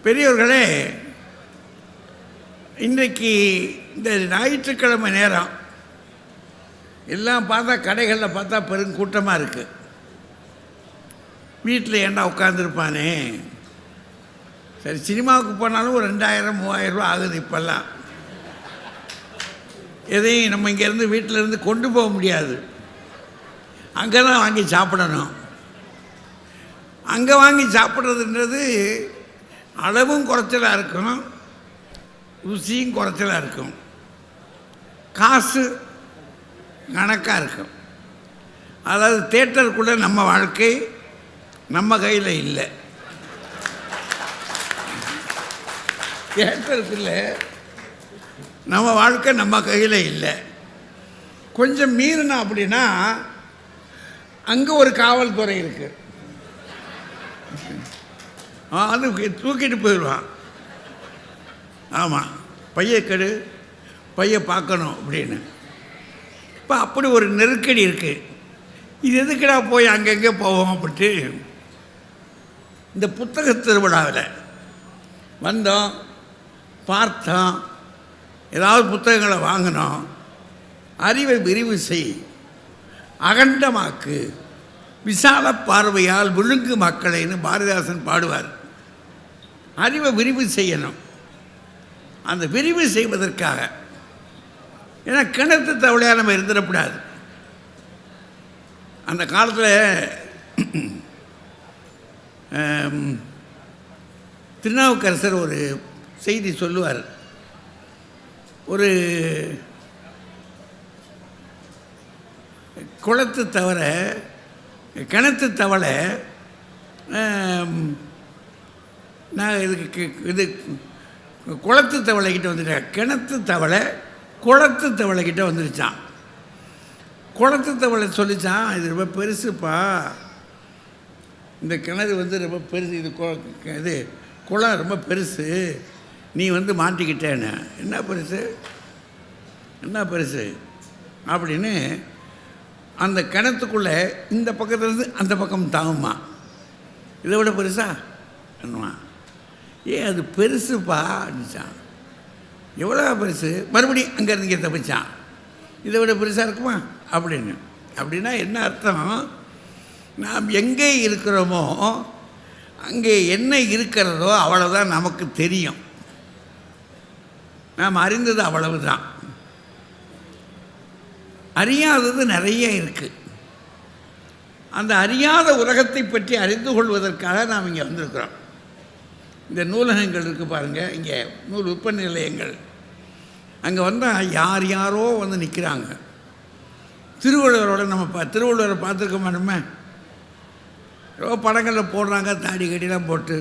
பெரியவர்களே, இன்றைக்கு இந்த ஞாயிற்றுக்கிழமை நேரம் எல்லாம் பார்த்தா கடைகளில் பார்த்தா பெருங்கூட்டமாக இருக்குது. வீட்டில் ஏண்டா உட்காந்துருப்பானே. சரி, சினிமாவுக்கு போனாலும் ஒரு 2000-3000 ரூபா ஆகுது இப்போல்லாம். எதையும் நம்ம இங்கேருந்து வீட்டிலேருந்து கொண்டு போக முடியாது, அங்கே தான் வாங்கி சாப்பிடணும். அங்கே வாங்கி சாப்பிட்றதுன்றது அளவும் குறைச்சலாக இருக்கும், ருசியும் குறைச்சலாக இருக்கும், காசு கணக்காக இருக்கும். அதாவது தேட்டருக்குள்ளே நம்ம வாழ்க்கை நம்ம கையில் இல்லை. தேட்டருக்குள்ளே நம்ம வாழ்க்கை நம்ம கையில் இல்லை. கொஞ்சம் மீறினா அப்படின்னா அங்கே ஒரு காவல்துறை இருக்குது, அது தூக்கிட்டு போயிடுவான். ஆமாம், பையக்கெடு, பைய பார்க்கணும் அப்படின்னு. இப்போ அப்படி ஒரு நெருக்கடி இருக்குது. இது எதுக்குடா போய் அங்கங்கே போவோம் அப்படின்ட்டு இந்த புத்தக திருவிழாவில் வந்தோம், பார்த்தோம், ஏதாவது புத்தகங்களை வாங்கினோம். அறிவை விரிவு செய், அகண்டமாக்கு, விசால பார்வையால் விழுங்கு மக்களைன்னு பாரதிதாசன் பாடுவார். அறிவை விரிவு செய்யணும். அந்த விரிவு செய்வதற்காக, ஏன்னா கிணத்து தவளையாக நம்ம இருந்துடக்கூடாது. அந்த காலத்தில் திருநாவுக்கரசர் ஒரு செய்தி சொல்லுவார். ஒரு குளத்து தவறை, கிணத்து தவளை, நான் இது குளத்து தவளைக்கிட்ட வந்துட்டேன். கிணத்து தவளை குளத்து தவளைக்கிட்ட வந்துருச்சான். குளத்து தவளை சொல்லிச்சான், இது ரொம்ப பெருசுப்பா, இந்த கிணறு ரொம்ப பெருசு, இது குளம் ரொம்ப பெருசு, நீ மாட்டிக்கிட்டேன்னு. என்ன பெருசு, என்ன பெருசு அப்படின்னு அந்த கிணத்துக்குள்ளே இந்த பக்கத்துலேருந்து அந்த பக்கம் தாங்குமா, இதை விட பெருசா பண்ணுவான். ஏன் அது பெருசுப்பா அப்படிச்சான். எவ்வளோ பெருசு, மறுபடியும் அங்கேருந்து இங்கே தப்பிச்சான், இதை விட பெருசாக இருக்குமா அப்படின்னு. அப்படின்னா என்ன அர்த்தம், நாம் எங்கே இருக்கிறோமோ அங்கே என்ன இருக்கிறதோ அவ்வளோதான் நமக்கு தெரியும். நாம் அறிந்தது அவ்வளவு தான், அறியாதது நிறைய இருக்குது. அந்த அறியாத உலகத்தை பற்றி அறிந்து கொள்வதற்காக நாம் இங்கே வந்திருக்கிறோம். இந்த நூலகங்கள் இருக்குது பாருங்கள், இங்கே நூல் விற்பனை நிலையங்கள். அங்கே வந்தால் யார் யாரோ நிற்கிறாங்க. திருவள்ளுவரோட நம்ம திருவள்ளுவரை பார்த்துருக்க மாட்டோமே, ரொம்ப படங்களில் போடுறாங்க, தாடி கட்டிலாம் போட்டு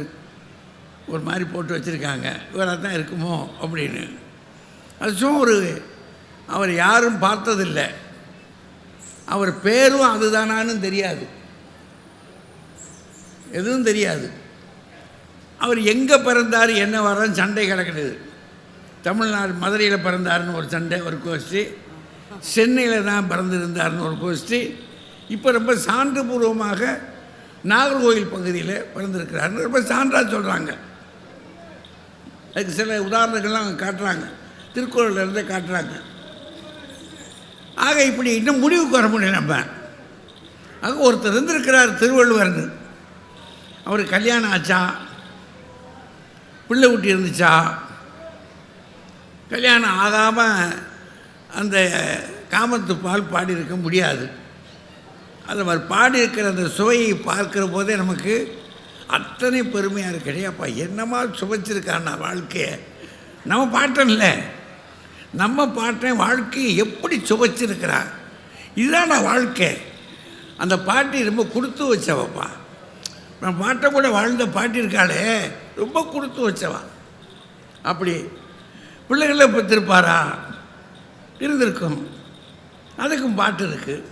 ஒரு மாதிரி போட்டு வச்சுருக்காங்க, இவராக தான் இருக்குமோ அப்படின்னு. அது சும்மா அவர் யாரும் பார்த்ததில்லை, அவர் பேரும் அதுதானான்னு தெரியாது, எதுவும் தெரியாது. அவர் எங்கே பிறந்தார், என்ன வர்றான்னு சண்டை கிடக்குது. தமிழ்நாடு மதுரையில் பிறந்தார்னு ஒரு சண்டை, ஒரு கோஷ்டி. சென்னையில் தான் பிறந்திருந்தார்னு ஒரு கோஷ்டி. இப்போ ரொம்ப சான்றுபூர்வமாக நாகர்கோவில் பகுதியில் பிறந்திருக்கிறாருன்னு ரொம்ப சான்றாக சொல்கிறாங்க. அதுக்கு சில உதாரணங்கள்லாம் அவங்க காட்டுறாங்க, திருக்குறளிலிருந்தே காட்டுறாங்க. ஆக இப்படி இன்னும் முடிவுக்கு வர முடியல நம்ம. ஆக ஒருத்தர் இருந்திருக்கிறார் திருவள்ளுவர்னு, அவருக்கு கல்யாணம் ஆச்சா, பிள்ளை ஊட்டி இருந்துச்சா, கல்யாணம் ஆகாமல் அந்த காமத்து பால் பாடியிருக்க முடியாது. அது அவர் பாடியிருக்கிற அந்த சுவையை பார்க்குற போதே நமக்கு அத்தனை பெருமையாக இருக்கு. அப்பா என்னமா சுவைச்சிருக்கான்னா வாழ்க்கையை, நம்ம பாட்டன் இல்லை, நம்ம பாட்டன் வாழ்க்கையை எப்படி சுவைச்சிருக்கிறார். இதுதான் வாழ்க்கை. அந்த பாட்டி ரொம்ப கொடுத்து வச்சவப்பா. நம்ம பாட்டை கூட வாழ்ந்த பாட்டி இருக்காளே, ரொம்ப கொடுத்து வச்சவா. அப்படி பிள்ளைகளை பெற்றிருப்பாரா, இருந்திருக்கும், அதுக்கும் பாட்டு இருக்குது,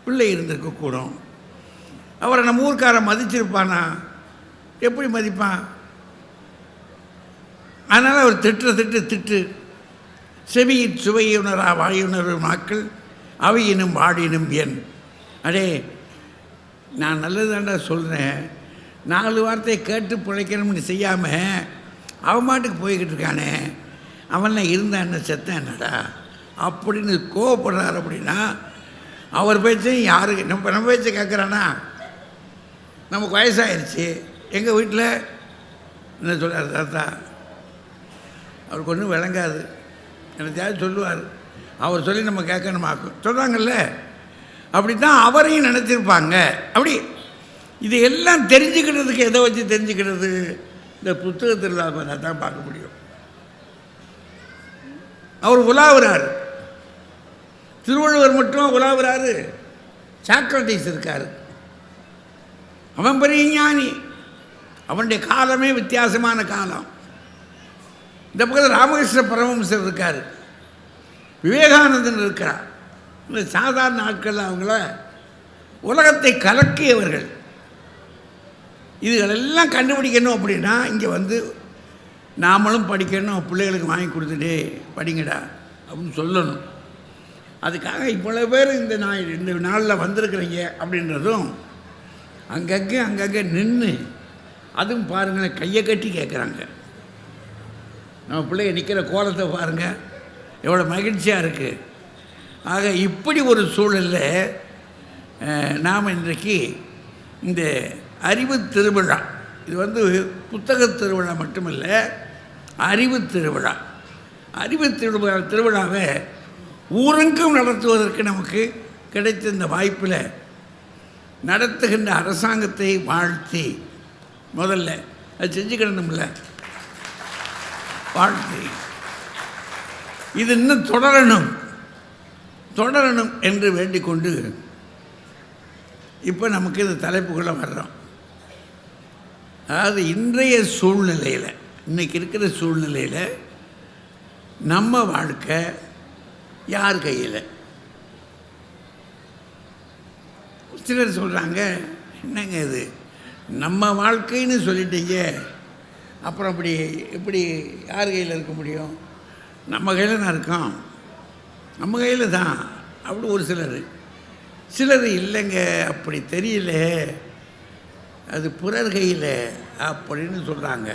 பிள்ளை இருந்திருக்கக்கூடும். அவரை நம்ம ஊர்க்காரன் மதிச்சிருப்பானா, எப்படி மதிப்பான்? அதனால் அவர் திட்டு செவியின் சுவையுணரா வாயுணர்வு மக்கள் அவையினும் வாடினும் என். அடே, நான் நல்லது தாண்டா சொல்கிறேன், 4 வார்த்தையை கேட்டு பிழைக்கணும்னு செய்யாமல் அவன் மாட்டுக்கு போய்கிட்டு இருக்கானே, அவன்லாம் இருந்தான்னு செத்தேன் என்னடா அப்படின்னு கோவப்படுறாரு. அப்படின்னா அவர் பேச்சையும் யாருக்கு நம்ம பேச்சை கேட்குறானா? நமக்கு வயசாகிடுச்சு. எங்கள் வீட்டில் என்ன சொல்கிறார் தாத்தா, அவருக்கு ஒன்றும் விளங்காது, எனக்கு சொல்லுவார், அவர் சொல்லி நம்ம கேட்கணுமாக்கும் சொல்கிறாங்கல்ல, அப்படி தான் அவரையும் நினச்சிருப்பாங்க. அப்படி இது எல்லாம் தெரிஞ்சுக்கிறதுக்கு எதை வச்சு தெரிஞ்சுக்கிறது? இந்த புத்தகத்தில் தான் பார்க்க முடியும். அவர் உலாவுறார். திருவள்ளுவர் மட்டும் உலாவுறாரு. சாக்ரட்டிஸ் இருக்கார், அவன் பெரிய ஞானி, அவனுடைய காலமே வித்தியாசமான காலம். இந்த பக்கத்தில் ராமகிருஷ்ண பரமஹம்சர் இருக்கார், விவேகானந்தன் இருக்கிறார். இந்த சாதாரண ஆட்கள் அவங்கள உலகத்தை கலக்கியவர்கள். இதுகளெல்லாம் கண்டுபிடிக்கணும் அப்படின்னா இங்கே வந்து நாமளும் படிக்கணும், பிள்ளைகளுக்கு வாங்கி கொடுத்துட்டு படிங்கடா அப்படின்னு சொல்லணும். அதுக்காக இவ்வளோ பேர் இந்த நாளில் வந்திருக்கிறீங்க அப்படின்றதும் அங்கங்கே நின்று, அதுவும் பாருங்களேன், கையை கட்டி கேட்குறாங்க. நம்ம பிள்ளைங்க நிற்கிற கோலத்தை பாருங்கள், எவ்வளோ மகிழ்ச்சியாக இருக்குது. ஆக இப்படி ஒரு சூழலில் நாம் இன்றைக்கு இந்த அறிவு திருவிழா, இது வந்து புத்தக திருவிழா மட்டுமில்லை, அறிவு திருவிழா. அறிவு திருவிழாவை ஊரெங்கும் நடத்துவதற்கு நமக்கு கிடைத்த இந்த வாய்ப்பில் நடத்துகின்ற அரசாங்கத்தை வாழ்த்தி, முதல்ல அது செஞ்சுக்கிடணும்ல, வாழ்த்தி இது இன்னும் தொடரணும் என்று வேண்டிக் கொண்டு இப்போ நமக்கு இந்த தலைப்புக்குள்ளே வர்றோம். அதாவது இன்றைய சூழ்நிலையில், இன்றைக்கி இருக்கிற சூழ்நிலையில் நம்ம வாழ்க்கை யார் கையில்? சிலர் சொல்கிறாங்க, என்னங்க இது நம்ம வாழ்க்கைன்னு சொல்லிட்டீங்க, அப்புறம் எப்படி யார் கையில் இருக்க முடியும்? நம்ம கையில் தான் இருக்கோம், நம்ம கையில் தான். அப்படி ஒரு சிலர் இல்லைங்க, அப்படி தெரியல, அது பிறர் கையில் அப்படின்னு சொல்கிறாங்க.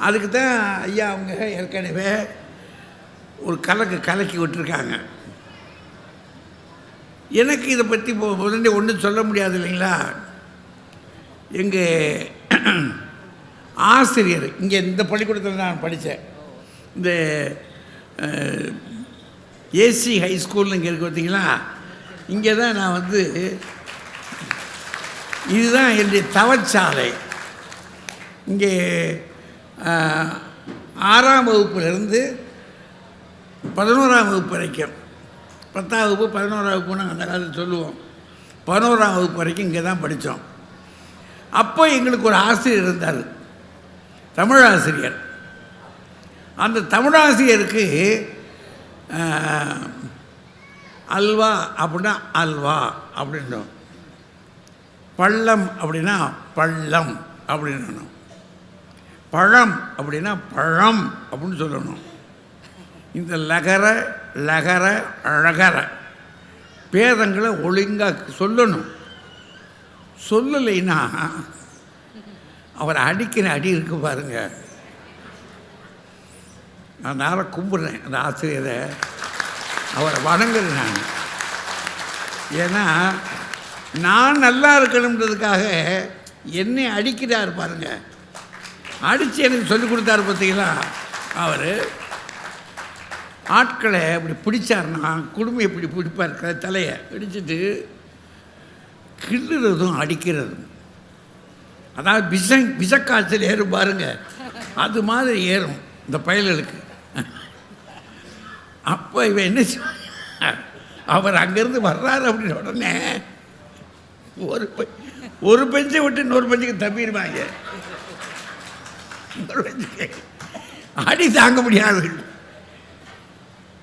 அதுக்கு தான் ஐயா அவங்க ஏற்கனவே ஒரு கலக்கி விட்டுருக்காங்க. எனக்கு இதை பற்றி உடனே ஒன்றும் சொல்ல முடியாது இல்லைங்களா. எங்கள் ஆசிரியர் இங்கே இந்த பள்ளிக்கூடத்தில் நான் படித்தேன், இந்த ஏசி ஹை ஸ்கூல்னு இங்கே இருக்கு பார்த்தீங்களா, இங்கே தான் நான் வந்து, இதுதான் என்னுடைய தவச்சாலை. இங்கே 6ஆம் வகுப்புலேருந்து 11ஆம் வகுப்பு வரைக்கும், 10ஆம் வகுப்பு 11ஆம் வகுப்பு நாங்கள் அந்த காலத்தில் சொல்லுவோம், 11ஆம் வகுப்பு வரைக்கும் இங்கே தான் படித்தோம். அப்போ எங்களுக்கு ஒரு ஆசிரியர் இருந்தார், தமிழாசிரியர். அந்த தமிழாசிரியருக்கு அல்வா அப்படின்னா அல்வா அப்படின்னும், பள்ளம் அப்படின்னா பள்ளம் அப்படின்னு, பழம் அப்படின்னா பழம் அப்படின்னு சொல்லணும். இந்த லகர அழகர பேதங்களை ஒழுங்காக சொல்லணும். சொல்லலைன்னா அவர் அடிக்கிற அடி இருக்கு பாருங்க. நான் நேர கும்பிட்றேன் அந்த ஆசிரியரை, அவரை வணங்குறேன் நான். ஏன்னா நான் நல்லா இருக்கணுன்றதுக்காக என்னை அடிக்கிறார் பாருங்க. அடித்து எனக்கு சொல்லிக் கொடுத்தாரு பார்த்தீங்களா. அவர் ஆட்களை இப்படி பிடிச்சார்னா குடும்பம் எப்படி பிடிப்பார், தலையை பிடிச்சிட்டு கிள்ளுறதும் அடிக்கிறதும், அதாவது விஷக்காய்ச்சல் ஏறும் பாருங்க, அது மாதிரி ஏறும் இந்த பயல்களுக்கு. அப்போ இவன் என்ன அவர் அங்கேருந்து வர்றாரு அப்படின்னு உடனே ஒரு பெஞ்சை விட்டு இன்னொரு பெஞ்சுக்கு தப்பிடுவாங்க. அடி தாங்க முடியாது.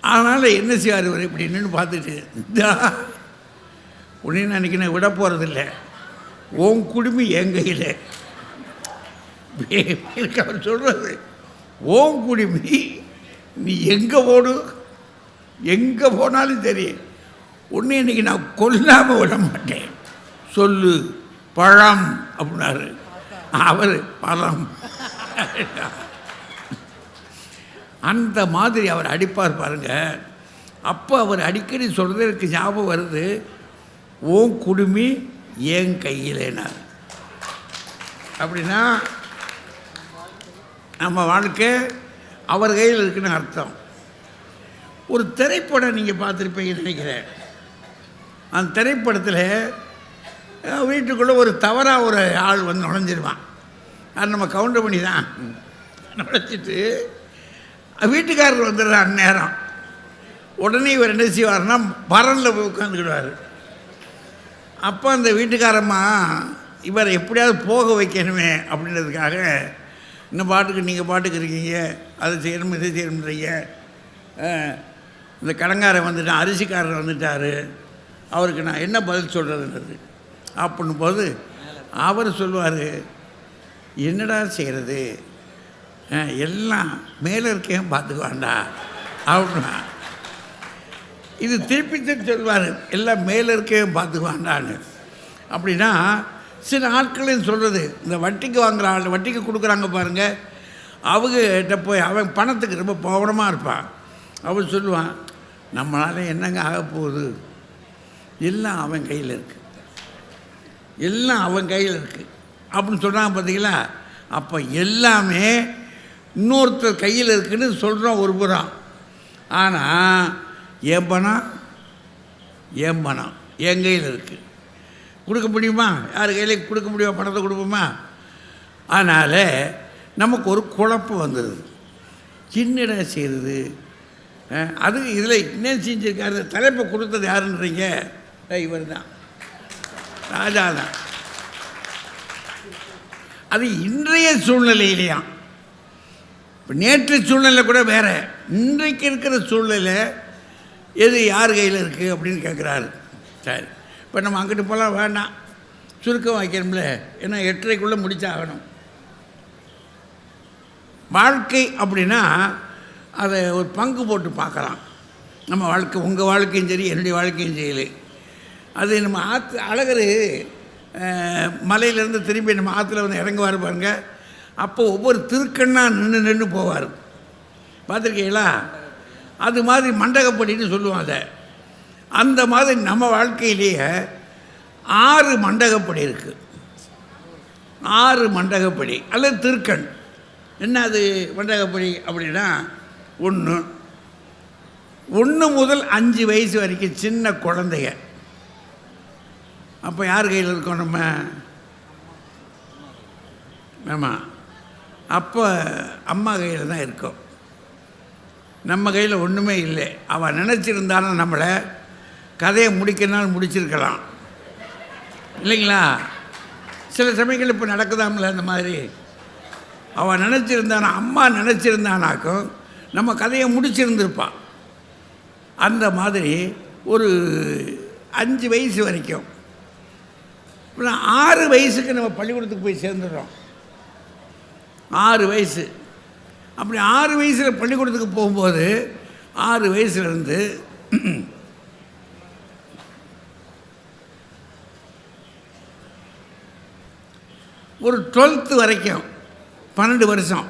அதனால் என்ன செய்வார் இவர் இப்படி நின்று பார்த்துட்டு, உடனே அன்றைக்கி நான் விட போகிறதில்ல, உன் குடுமி என் கையில். அவர் சொல்கிறது, உன் குடுமி நீ எங்கே எங்கே போனாலும் சரி, ஒன்று இன்றைக்கி நான் கொல்லாமல் விட மாட்டேன், சொல்லு பழம் அப்படின்னாரு. அவர் பழம் அந்த மாதிரி அவர் அடிப்பார் பாருங்க. அப்போ அவர் அடிக்கடி சொல்கிறது எனக்கு ஞாபகம் வருது, ஓன் குடுமி ஏன் கையிலேனார். அப்படின்னா நம்ம வாழ்க்கை அவர் கையில் இருக்குன்னு அர்த்தம். ஒரு திரைப்படம் நீங்கள் பார்த்துருப்பீங்கன்னு நினைக்கிறேன். அந்த திரைப்படத்தில் வீட்டுக்குள்ளே ஒரு தவறாக ஒரு ஆள் வந்து நுழைஞ்சிருவான். அது நம்ம கவுண்டர் பண்ணி தான் நுழைச்சிட்டு வீட்டுக்காரர் வந்துடுறார் அந்நேரம். உடனே இவர் என்ன செய்வார்னா பரனில் போய் உட்காந்துக்கிடுவார். அப்போ அந்த வீட்டுக்காரம்மா இவரை எப்படியாவது போக வைக்கணுமே அப்படின்றதுக்காக, இந்த பாட்டுக்கு நீங்கள் பாட்டுக்கு இருக்கீங்க, அதை செய்யணும் இதை செய்யணுன்றீங்க, இந்த கடங்காரன் வந்துட்டான், அரிசிக்காரர் வந்துட்டார், அவருக்கு நான் என்ன பதில் சொல்கிறதுன்றது அப்படின்னும் போது அவர் சொல்லுவார், என்னடா செய்கிறது, எல்லாம் மேலே இருக்கேன் பார்த்துக்குவாண்டா அப்படின்னா. இது திருப்பி திருப்பி சொல்வார், எல்லாம் மேலே இருக்கேன் பார்த்துக்குவாண்டான்னு. அப்படின்னா சில ஆட்களையும் சொல்கிறது, இந்த வட்டிக்கு வாங்குற ஆள், வட்டிக்கு கொடுக்குறாங்க பாருங்கள், அவங்ககிட்ட போய் அவன் பணத்துக்கு ரொம்ப பவனமாக இருப்பான். அவன் சொல்லுவான், நம்மளால் என்னங்க ஆக போகுது, எல்லாம் அவன் கையில் இருக்குது, எல்லாம் அவன் கையில் இருக்குது அப்படின்னு சொல்கிறாங்க பார்த்தீங்களா. அப்போ எல்லாமே இன்னொருத்தர் கையில் இருக்குன்னு சொல்கிறோம் ஒரு புறம். ஆனால் என் பணம் என் கையில் இருக்குது, கொடுக்க முடியுமா, யார் கையில் கொடுக்க முடியுமா, பணத்தை கொடுப்போமா. அதனால் நமக்கு ஒரு குழப்பம் வந்துடுது, சின்னடா செய்கிறது. அது இதில் என்ன செஞ்சுருக்காரு, தலைப்பை கொடுத்தது யாருன்றீங்க, இவர் தான், ராஜா தான். அது இன்றைய சூழ்நிலையிலையாம். இப்போ நேற்று சூழ்நிலை கூட வேறு, இன்றைக்கு இருக்கிற சூழ்நிலை எது யார் கையில் இருக்குது அப்படின்னு கேட்குறாரு. சரி, இப்போ நம்ம அங்கிட்டு போகலாம் வேண்டாம், சுருக்கம் வைக்கணும்ல, ஏன்னா 8:30க்குள்ளே முடிச்சாகணும். வாழ்க்கை அப்படின்னா அதை ஒரு பங்கு போட்டு பார்க்கலாம். நம்ம வாழ்க்கை, உங்கள் வாழ்க்கையும் சரி, என்னுடைய வாழ்க்கையும் செய்யலை. அது நம்ம அழகர் மலையிலேருந்து திரும்பி நம்ம ஆற்றுல வந்து இறங்குவார் பாருங்க. அப்போ ஒவ்வொரு திருக்கண்ணாக நின்று போவார், பார்த்துருக்கீங்களா. அது மாதிரி மண்டகப்படின்னு சொல்லுவோம் அதை. அந்த மாதிரி நம்ம வாழ்க்கையிலேயே 6 மண்டகப்படி இருக்குது. 6 மண்டகப்படி அல்லது திருக்கண். என்ன அது மண்டகப்படி அப்படின்னா, 1 முதல் 5 வயசு வரைக்கும் சின்ன குழந்தைய. அப்போ யார் கையில் இருக்கோம் நம்ம? ஆமாம், அப்போ அம்மா கையில் தான் இருக்கோம், நம்ம கையில் ஒன்றுமே இல்லை. அவள் நினச்சிருந்தாலும் நம்மளை கதையை முடிக்கனாலும் முடிச்சிருக்கலாம் இல்லைங்களா. சில சமயங்கள் இப்போ நடக்குதாம்ல அந்த மாதிரி. அவள் நினச்சிருந்தானா, அம்மா நினச்சிருந்தானாக்கும் நம்ம கதையை முடிச்சிருந்துருப்பாள். அந்த மாதிரி ஒரு 5 வயசு வரைக்கும். 6 வயசுக்கு நம்ம பள்ளிக்கூடத்துக்கு போய் சேர்ந்துடுறோம். 6 வயசு. அப்படி 6 வயசில் பள்ளிக்கூடத்துக்கு போகும்போது 6 வயசுலேருந்து ஒரு 12th வரைக்கும் 12 வருஷம்.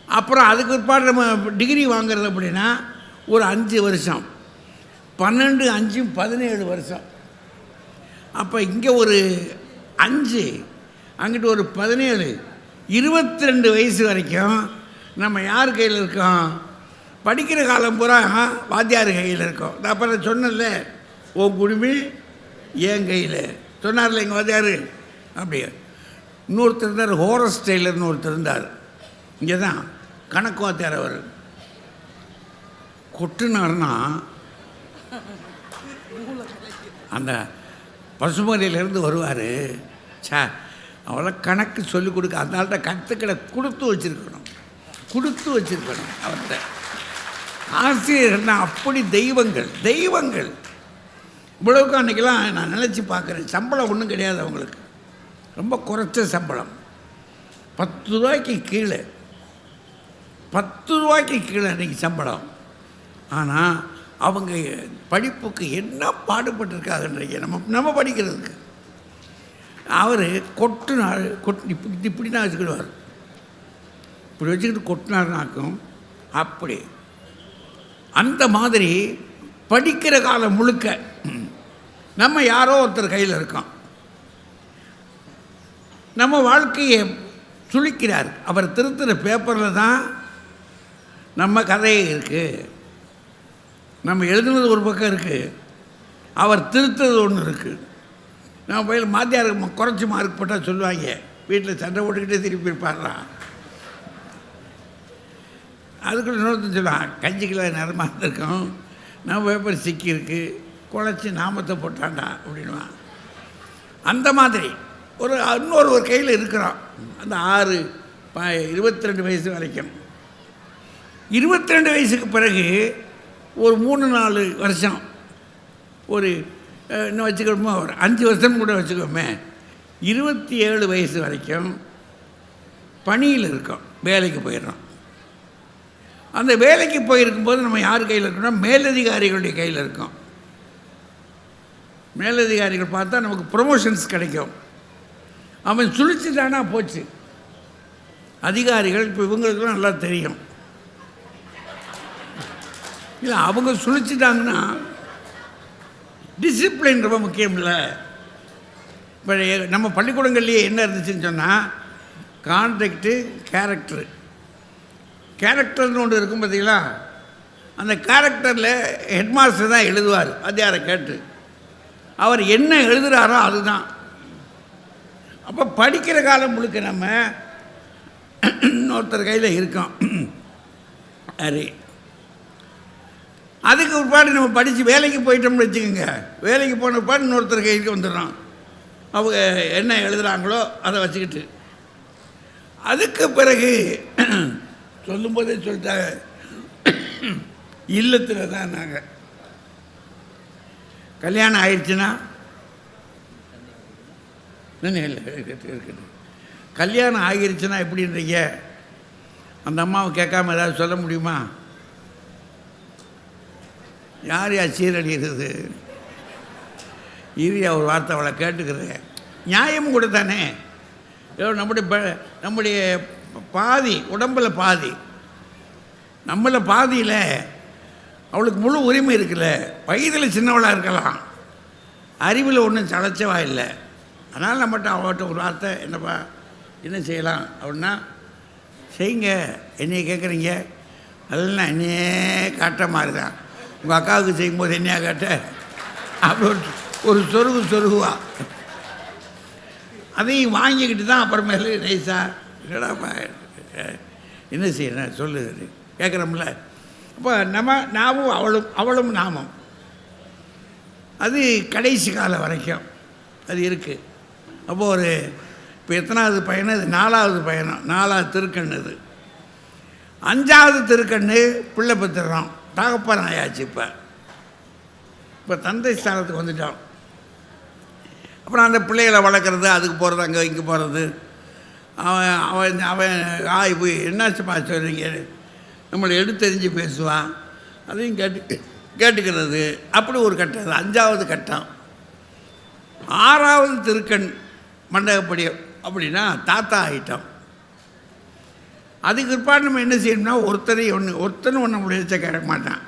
அப்புறம் அதுக்கு பிற்பாடு நம்ம டிகிரி வாங்கிறது அப்படின்னா ஒரு 5 வருஷம். 12, 5, 17 வருஷம். அப்போ இங்கே ஒரு 5, அங்கிட்டு ஒரு 17, 22 வயசு வரைக்கும் நம்ம யார் கையில் இருக்கோம்? படிக்கிற காலம் பூரா வாத்தியார் கையில் இருக்கோம். நான் அப்புறம் சொன்னேன்ல, ஓ குடுமி என் கையில் சொன்னார்ல எங்கள் வாத்தியார். அப்படியே இன்னொருத்தர் இருந்தார், ஹோரஸ் டெய்லர்னு ஒருத்தர் இருந்தார். இங்கே தான் கணக்கு வாத்தியார். அவர் கொட்டுனார்னா அந்த பசுமலையிலேருந்து வருவார். அவளை கணக்கு சொல்லிக் கொடுக்க அந்த ஆள்கிட்ட கற்றுக்களை கொடுத்து வச்சுருக்கணும். அவர்கிட்ட ஆசிரியர்கள்னா அப்படி தெய்வங்கள். இவ்வளவுக்கு அன்றைக்கெல்லாம் நான் நினச்சி பார்க்குறேன். சம்பளம் ஒன்றும் கிடையாது அவங்களுக்கு, ரொம்ப குறைச்ச சம்பளம். 10 ரூபாய்க்கு கீழே, 10 ரூபாய்க்கு கீழே அன்றைக்கி சம்பளம். ஆனால் அவங்க படிப்புக்கு என்ன பாடுபட்டிருக்காங்கன்றீங்க நம்ம படிக்கிறதுக்கு. அவர் கொட்டு இப்படி தான் வச்சுக்கிடுவார். இப்படி வச்சுக்கிட்டு கொட்டினாருனாக்கும் அப்படி. அந்த மாதிரி படிக்கிற காலம் முழுக்க நம்ம யாரோ ஒருத்தர் கையில் இருக்கோம். நம்ம வாழ்க்கையை சுழிக்கிறார். அவர் திருத்துற பேப்பரில் தான் நம்ம கதையே இருக்குது. நம்ம எழுதுனது ஒரு பக்கம் இருக்குது, அவர் திருத்துறது ஒன்று இருக்குது. நம்ம பையில் மாத்தியாருக்கு குறைச்சி மார்க் போட்டால் சொல்லுவாங்க, வீட்டில் சண்டை போட்டுக்கிட்டே திருப்பி இருப்பாரா. அதுக்குள்ள இன்னொருத்தன் சொல்லுவான், கஞ்சிக்கில் நேரமாக இருந்திருக்கோம், நம்ம பேப்பர் சிக்கியிருக்கு, குழைச்சி நாமத்தை போட்டான்டா அப்படின்வான். அந்த மாதிரி இன்னொரு கையில் இருக்கிறோம். அந்த 22 வயசு வரைக்கும். 22 வயசுக்கு பிறகு ஒரு 3-4 வருஷம், ஒரு இன்னும் வச்சுக்கணுமோ ஒரு 5 வருஷம் கூட வச்சுக்கோமே, 27 வயசு வரைக்கும் பணியில் இருக்கோம், வேலைக்கு போயிடுறோம். அந்த வேலைக்கு போயிருக்கும்போது நம்ம யார் கையில் இருக்கோம்னா மேலதிகாரிகளுடைய கையில் இருக்கோம். மேலதிகாரிகள் பார்த்தா நமக்கு ப்ரொமோஷன்ஸ் கிடைக்கும். அவன் சுழிச்சுட்டானா போச்சு. அதிகாரிகள் இப்போ இவங்களுக்குலாம் நல்லா தெரியும். இல்லை, அவங்க சுழிச்சிட்டாங்கன்னா டிசிப்ளின் ரொம்ப முக்கியம். இல்லை, இப்போ நம்ம பள்ளிக்கூடங்கள்லேயே என்ன இருந்துச்சுன்னு சொன்னால் கான்ட்ராக்டு, கேரக்டர்னு ஒன்று இருக்கும் பார்த்தீங்களா. அந்த கேரக்டரில் ஹெட்மாஸ்டர் தான் எழுதுவார் வாத்தியாரை கேட்டு. அவர் என்ன எழுதுகிறாரோ அதுதான். அப்போ படிக்கிற காலம் முழுக்க நம்ம இன்னொருத்தர் கையில் இருக்கோம். சரி, அதுக்கு பிற்பாடு நம்ம படித்து வேலைக்கு போயிட்டோம்னு வச்சுக்கோங்க. வேலைக்கு போன பிற்பாடு இன்னொருத்தர் கைக்கு வந்துடுறோம். அவங்க என்ன எழுதுகிறாங்களோ அதை வச்சுக்கிட்டு. அதுக்கு பிறகு சொல்லும்போதே சொல்லிட்டாங்க, இல்லத்தில் தான் நாங்கள் கல்யாணம் ஆயிடுச்சுன்னா இருக்குது. கல்யாணம் ஆகிருச்சுன்னா எப்படின்றீங்க? அந்த அம்மாவை கேட்காம ஏதாவது சொல்ல முடியுமா? யார் சீரழிகிறது? இரியா ஒரு வார்த்தை அவளை கேட்டுக்கிறேன். நியாயமும் கூட தானே. நம்முடைய பாதி உடம்பில் பாதி, நம்மள பாதியில் அவளுக்கு முழு உரிமை இருக்குல்ல. வயதில் சின்னவளாக இருக்கலாம், அறிவில் ஒன்றும் சளைச்சவா இல்லை. அதனால் நம்மகிட்ட அவட்ட ஒரு வார்த்தை, என்னப்பா என்ன செய்யலாம் அப்படின்னா, செய்யுங்க, என்னையை கேட்குறீங்க, அதெல்லாம் என்னையே காட்ட மாதிரி தான். உங்கள் அக்காவுக்கு செய்யும்போது என்னையா காட்ட அப்படி ஒரு சொருகுவா. அதையும் வாங்கிக்கிட்டு தான் அப்புறமேலு நைஸா இல்லடாப்பா என்ன செய்யணும் சொல்லு கேட்குறோம்ல. அப்போ நாமும் அவளும் நாமும் அது கடைசி காலம் வரைக்கும் அது இருக்குது. அப்போது இப்போ எத்தனாவது பயணம்? இது 4வது பயணம், 4வது திருக்கண்ணு. இது 5வது திருக்கண்ணு பிள்ளை பெற்றுறோம், தகப்பன் ஆயாச்சு. இப்போ தந்தை ஸ்தானத்துக்கு வந்துட்டோம். அப்புறம் அந்த பிள்ளைகளை வளர்க்குறது, அதுக்கு போகிறது, அங்கே இங்கே போகிறது. அவன் போய் என்னாச்சுப்பா சொல்கிறீங்க, நம்மளை எடுத்தெறிஞ்சு பேசுவான், அதையும் கேட்டுக்கிறது. அப்படி ஒரு கட்டம். அது 5வது கட்டம். 6வது திருக்கண் மண்டகப்படி அப்படின்னா தாத்தா ஆகிட்டோம். அதுக்கு பிற்பாடு நம்ம என்ன செய்யணும்னா ஒருத்தனும் ஒன்று முடிச்ச கேட்க மாட்டான்.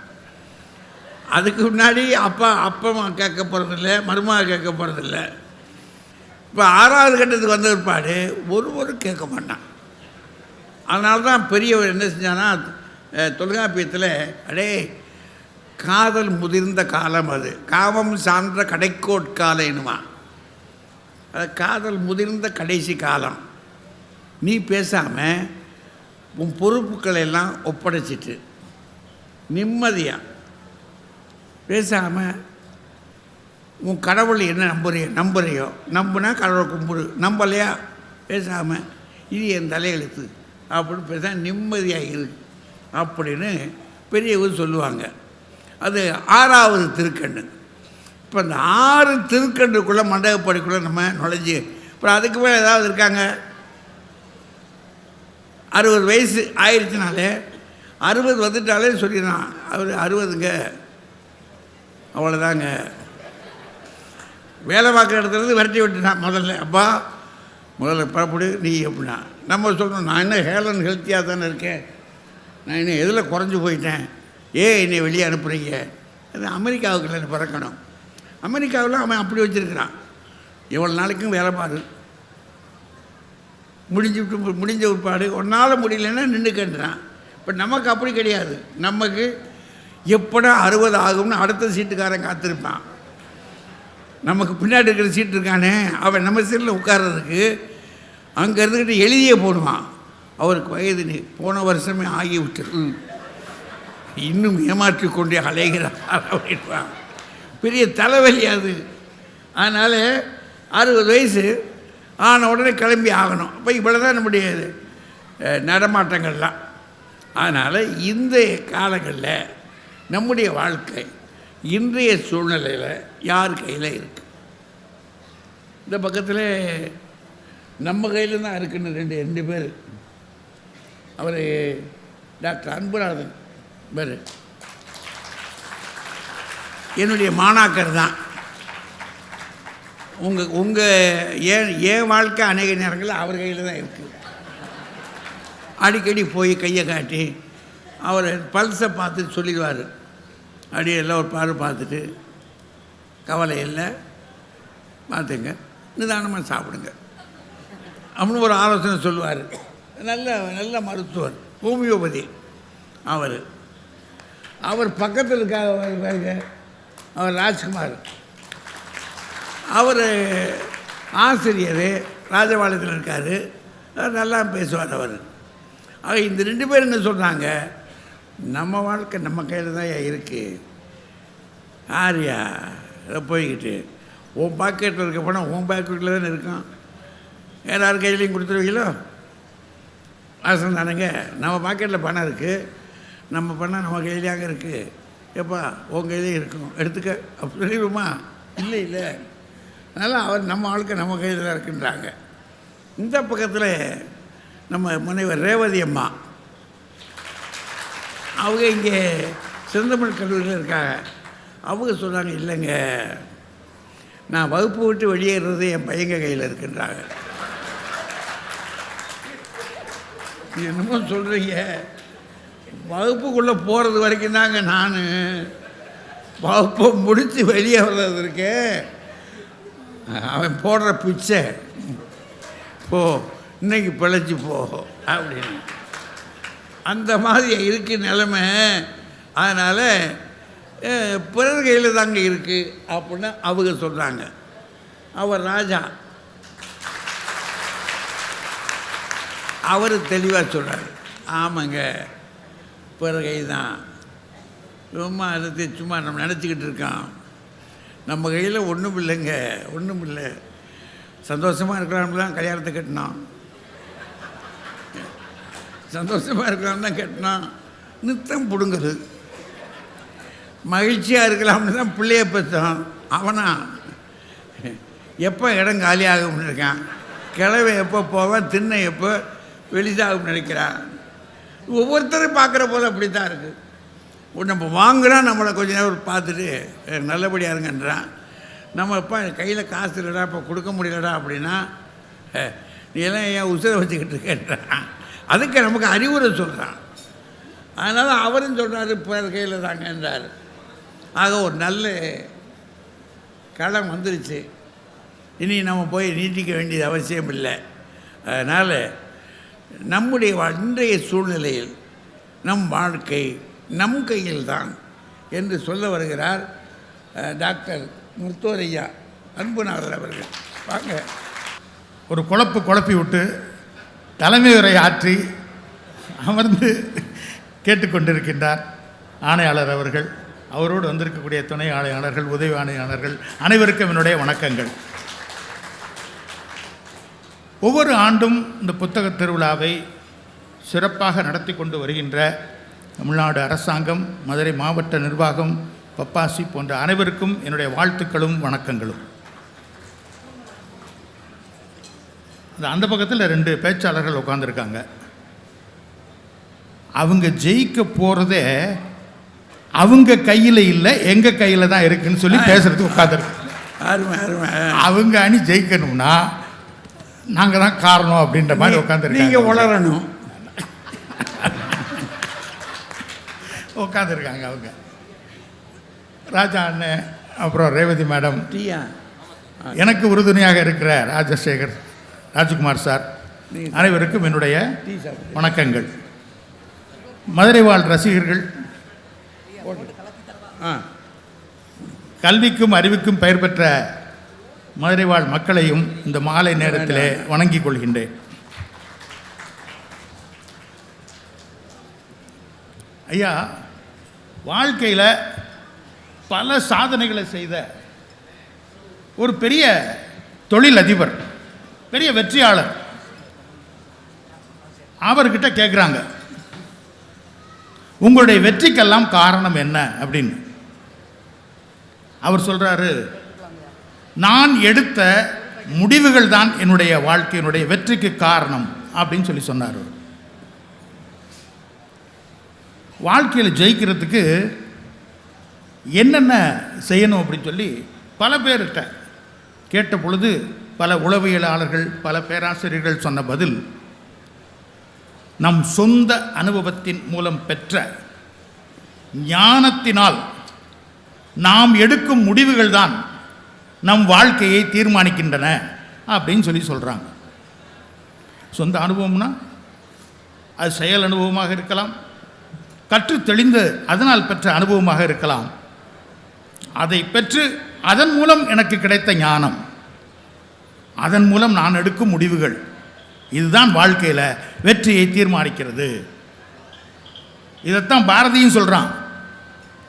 அதுக்கு முன்னாடி அப்பா கேட்க போகிறதில்ல, மருமக கேட்க போகிறதில்ல. இப்போ 6வது கட்டத்துக்கு வந்த பிற்பாடு ஒருவரும் கேட்க மாட்டான். அதனால தான் பெரியவர் என்ன செஞ்சான்னா தொல்காப்பியத்தில், அடே காதல் முதிர்ந்த காலம், அது காமம் சார்ந்த கடைக்கோட்காலன்னுமா. அது காதல் முதிர்ந்த கடைசி காலம். நீ பேசாமல் உன் பொறுப்புக்களை எல்லாம் ஒப்படைச்சிட்டு நிம்மதியாக பேசாமல் உன் கடவுள் என்ன நம்புறியோ நம்புனா கடவுளை கும்பிடு, நம்பலையா பேசாமல் இது என் தலையெழுத்து அப்படின்னு பேச நிம்மதியாக இருக்கு அப்படின்னு பெரியவர் சொல்லுவாங்க. அது 6வது திருக்கண்ணு. இப்போ இந்த 6 திருக்கண்ணுக்குள்ளே மண்டகப்படிக்குள்ளே நம்ம நுழைஞ்சி, அப்புறம் அதுக்கு மேலே ஏதாவது இருக்காங்க. 60 வயசு ஆயிடுச்சுனாலே 60 வந்துட்டாலே சொல்லிடுறான், அவர் 60ங்க அவ்வளோதாங்க. வேலை பார்க்குற இடத்துலேருந்து விரட்டி விட்டுட்டான் முதல்ல. அப்பா முதல்ல புறப்படு நீ அப்படின்னா, நம்ம சொல்கிறோம், நான் என்ன ஹேலன் ஹெல்த்தியாக தானே இருக்கேன், நான் என்ன எதில் குறைஞ்சி போயிட்டேன், என்னை வெளியே அனுப்புகிறீங்க. அது அமெரிக்காவுக்குள்ள என்ன பிறக்கணும். அமெரிக்காவில் அவன் அப்படி வச்சுருக்கிறான், எவ்வளோ நாளைக்கும் வேலை பாரு, முடிஞ்ச உட்பாடு ஒன்றால் முடியலன்னா நின்றுக்கன்றான். இப்போ நமக்கு அப்படி கிடையாது. நமக்கு எப்படா 60 ஆகும்னு அடுத்த சீட்டுக்காரன் காத்திருப்பான். நமக்கு பின்னாடி இருக்கிற சீட்டு இருக்கானே, அவன் நம்ம சீட்டில் உட்கார்றதுக்கு அங்கே இருந்துக்கிட்டு எழுதியே போடுவான். அவருக்கு வயது போன வருஷமே ஆகிவிட்டு இன்னும் ஏமாற்றி கொண்டே அலைகிறார் அப்படின்வான். பெரிய தலைவலி அது. அதனால் 60 வயசு ஆன உடனே கிளம்பி ஆகணும். அப்போ இவ்வளோ தான் நம்முடைய நடமாட்டங்கள்லாம். அதனால் இந்த காலங்களில் நம்முடைய வாழ்க்கை இன்றைய சூழ்நிலையில் யார் கையில் இருக்குது? இந்த பக்கத்தில் நம்ம கையில் தான் இருக்குன்னு ரெண்டு பேர். அவர் டாக்டர் அன்புநாதன் பேர் என்னுடைய மாணாக்கர் தான். என் வாழ்க்கை அநேக நேரங்களில் அவர் கையில் தான் இருக்குது. அடிக்கடி போய் கையை காட்டி அவர் பல்ஸை பார்த்துட்டு சொல்லிடுவார். அப்படியே எல்லாம் ஒரு பார்த்துட்டு, கவலை இல்லை, பார்த்துங்க, நிதானமாக சாப்பிடுங்க அப்படின்னு ஒரு ஆலோசனை சொல்லுவார். நல்ல மருத்துவர், ஹோமியோபதி. அவர் பக்கத்தில் இருக்காங்க, அவர் ராஜ்குமார், அவர் ஆசிரியர், ராஜபாளையத்தில் இருக்கார், நல்லா பேசுவார் அவர். ஆக இந்த 2 பேர் என்ன சொல்கிறாங்க, நம்ம வாழ்க்கை நம்ம கையில் தான் இருக்குது. ஆரியா போய்கிட்டு உன் பாக்கெட்டில் இருக்க பணம் உன் பாக்கெட்டில் தானே இருக்கான், எல்லார் கையிலையும் கொடுத்துருவீங்களோ, வாசம் தானேங்க. நம்ம பாக்கெட்டில் பணம் இருக்குது, நம்ம பணம் நம்ம கையிலேயாங்க இருக்குது, எப்பா உன் கையிலே இருக்கும், எடுத்துக்க அப்படி சொல்லிடுமா? இல்லை. அதனால் அவர் நம்ம வாழ்க்கை நம்ம கையில் தான் இருக்குன்றாங்க. இந்த பக்கத்தில் நம்ம முனைவர் ரேவதி அம்மா, அவங்க இங்கே செந்தமிழ் கல்லூரியில் இருக்காங்க. அவங்க சொல்கிறாங்க, இல்லைங்க, நான் வகுப்பு விட்டு வெளியேறது என் பையங்க கையில் இருக்குன்றாங்க. என்னமோ சொல்கிறீங்க, வகுப்புக்குள்ளே போகிறது வரைக்கும் தாங்க நான், வகுப்பை முடித்து வெளியே வர்றது இருக்கேன் அவன் போடுற பிச்சை, போ இன்னைக்கு பிழைச்சி போ அப்படின்னு. அந்த மாதிரி இருக்குது நிலைமை. அதனால் பிறர் கையில் தாங்க இருக்குது அப்படின்னு அவங்க சொல்கிறாங்க. அவர் ராஜா, அவர் தெளிவாக சொல்கிறார், ஆமாங்க பிறர் கை தான், சும்மா நம்ம நினச்சிக்கிட்டு இருக்கோம், நம்ம கையில் ஒன்றும் இல்லைங்க, ஒன்றும் இல்லை. சந்தோஷமாக இருக்கிறான்னு தான் கல்யாணத்தை கட்டினோம், சந்தோஷமாக இருக்கலாம்னு தான் கட்டினோம், நித்தம் பிடுங்குது. மகிழ்ச்சியாக இருக்கலாம்னு தான் பிள்ளைய பெற்றோம், அவனா எப்போ இடம் காலியாகும்னு இருக்கான், கிழவை எப்போ போவான், திண்ணை எப்போ வெளிதாகும்னு நினைக்கிறான். ஒவ்வொருத்தரும் பார்க்குற போது அப்படி தான் இருக்குது. நம்ம வாங்குகிறான், நம்மளை கொஞ்ச நேரம் பார்த்துட்டு நல்லபடியாக இருங்கன்றான். நம்ம இப்போ கையில் காசு இல்லைடா, இப்போ கொடுக்க முடியலடா அப்படின்னா, நீ எல்லாம் ஏன் உசுரை வச்சுக்கிட்டு இருக்கேன்றான். அதுக்கு நமக்கு அறிவுரை சொல்கிறான். அதனால் அவரும் சொல்கிறாரு பிறர் கையில் தாங்கன்றார். ஆக ஒரு நல்ல களம் வந்துருச்சு, இனி நம்ம போய் நீட்டிக்க வேண்டியது அவசியம் இல்லை. அதனால் நம்முடைய இன்றைய சூழ்நிலையில் நம் வாழ்க்கை நம் கையில் தான் என்று சொல்ல வருகிறார் டாக்டர் முத்துவரையா அன்புநாதர் அவர்கள். வாங்க. ஒரு குழப்பி விட்டு தலைமை உரை ஆற்றி அமர்ந்து கேட்டுக்கொண்டிருக்கின்றார் ஆணையாளர் அவர்கள். அவரோடு வந்திருக்கக்கூடிய துணை ஆணையாளர்கள், உதவி ஆணையாளர்கள் அனைவருக்கும் என்னுடைய வணக்கங்கள். ஒவ்வொரு ஆண்டும் இந்த புத்தக திருவிழாவை சிறப்பாக நடத்தி கொண்டு வருகின்ற தமிழ்நாடு அரசாங்கம், மதுரை மாவட்ட நிர்வாகம், பப்பாசி போன்ற அனைவருக்கும் என்னுடைய வாழ்த்துக்களும் வணக்கங்களும். அந்த பக்கத்தில் 2 பேச்சாளர்கள் உட்காந்துருக்காங்க. அவங்க ஜெயிக்க போகிறதே அவங்க கையில் இல்லை, எங்கள் கையில் தான் இருக்குன்னு சொல்லி பேசுறதுக்கு உட்காந்துருக்கு. அவங்க அணி ஜெயிக்கணும்னா நாங்கள் தான் காரணம் அப்படின்ற மாதிரி உட்காந்துருக்காங்க. நீங்கள் வளரணும். உட்காந்துருக்காங்க அவங்க. ராஜா அண்ணன், அப்புறம் ரேவதி மேடம், டீயா, எனக்கு உறுதுணையாக இருக்கிற ராஜசேகர், ராஜ்குமார் சார், அனைவருக்கும் என்னுடைய வணக்கங்கள். மதுரை வாழ் ரசிகர்கள், கல்விக்கும் அறிவுக்கும் பெயர் பெற்ற மதுரை வாழ் மக்களையும் இந்த மாலை நேரத்திலே வணங்கிக் கொள்கின்றேன். ஐயா, வாழ்க்கையில் பல சாதனைகளை செய்த ஒரு பெரிய தொழிலதிபர், பெரிய வெற்றியாளர், அவர்கிட்ட கேட்குறாங்க, உங்களுடைய வெற்றிக்கெல்லாம் காரணம் என்ன அப்படின்னு. அவர் சொல்கிறாரு, நான் எடுத்த முடிவுகள் தான் என்னுடைய வாழ்க்கையினுடைய வெற்றிக்கு காரணம் அப்படின்னு சொல்லி சொன்னார். வாழ்க்கையில் ஜெயிக்கிறதுக்கு என்னென்ன செய்யணும் அப்படின்னு சொல்லி பல பேர்கிட்ட கேட்ட பொழுது பல உளவியலாளர்கள், பல பேராசிரியர்கள் சொன்ன பதில், நம் சொந்த அனுபவத்தின் மூலம் பெற்ற ஞானத்தினால் நாம் எடுக்கும் முடிவுகள் தான் நம் வாழ்க்கையை தீர்மானிக்கின்றன அப்படின்னு சொல்லி சொல்கிறாங்க. சொந்த அனுபவம்னா அது செயல் அனுபவமாக இருக்கலாம், கற்று தெளிந்து அதனால் பெற்ற அனுபவமாக இருக்கலாம். அதை பெற்று அதன் மூலம் எனக்கு கிடைத்த ஞானம், அதன் மூலம் நான் எடுக்கும் முடிவுகள், இதுதான் வாழ்க்கையில் வெற்றியை தீர்மானிக்கிறது. இதைத்தான் பாரதியும் சொல்கிறான்,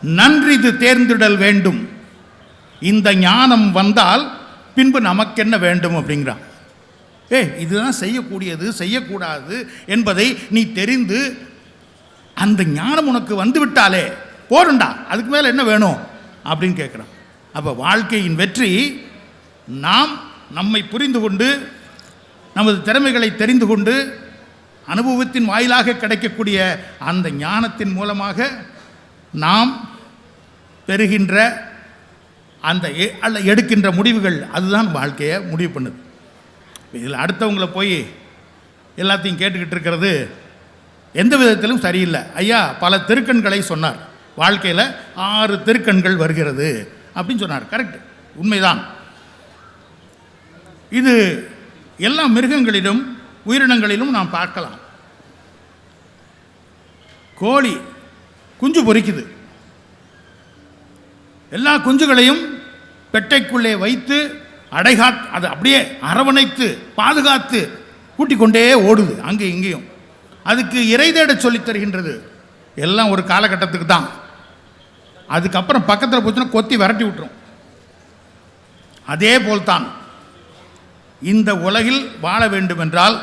நன்றிது தேர்ந்திடல் வேண்டும், இந்த ஞானம் வந்தால் பின்பு நமக்கென்ன வேண்டும் அப்படிங்கிறான். இதுதான் செய்யக்கூடியது செய்யக்கூடாது என்பதை நீ தெரிந்து அந்த ஞானம் உனக்கு வந்து விட்டாலே போறண்டா, அதுக்கு மேலே என்ன வேணும் அப்படின்னு கேட்குறான். அப்போ வாழ்க்கையின் வெற்றி நாம் நம்மை புரிந்து கொண்டு, நமது திறமைகளை தெரிந்து கொண்டு, அனுபவத்தின் வாயிலாக கிடைக்கக்கூடிய அந்த ஞானத்தின் மூலமாக நாம் பெறுகின்ற அந்த எடுக்கின்ற முடிவுகள், அதுதான் வாழ்க்கையை முடிவு பண்ணுது. இதில் அடுத்தவங்களை போய் எல்லாத்தையும் கேட்டுக்கிட்டு இருக்கிறது எந்த விதத்திலும் சரியில்லை. ஐயா பல திருக்கண்களை சொன்னார், வாழ்க்கையில் 6 திருக்கண்கள் வருகிறது அப்படின்னு சொன்னார். கரெக்ட், உண்மைதான். இது எல்லா மிருகங்களிலும் உயிரினங்களிலும் நாம் பார்க்கலாம். கோழி குஞ்சு பொரிக்குது, எல்லா குஞ்சுகளையும் பெட்டைக்குள்ளே வைத்து அதை அப்படியே அரவணைத்து பாதுகாத்து கூட்டிக் கொண்டே ஓடுது அங்கே இங்கேயும். அதுக்கு இறை தேட சொல்லித் தருகின்றது. எல்லாம் ஒரு காலகட்டத்துக்கு தான், அதுக்கப்புறம் பக்கத்தில் போச்சுன்னா கொத்தி விரட்டி விட்டுரும். அதே போல்தான் இந்த உலகில் வாழ வேண்டும் என்றால்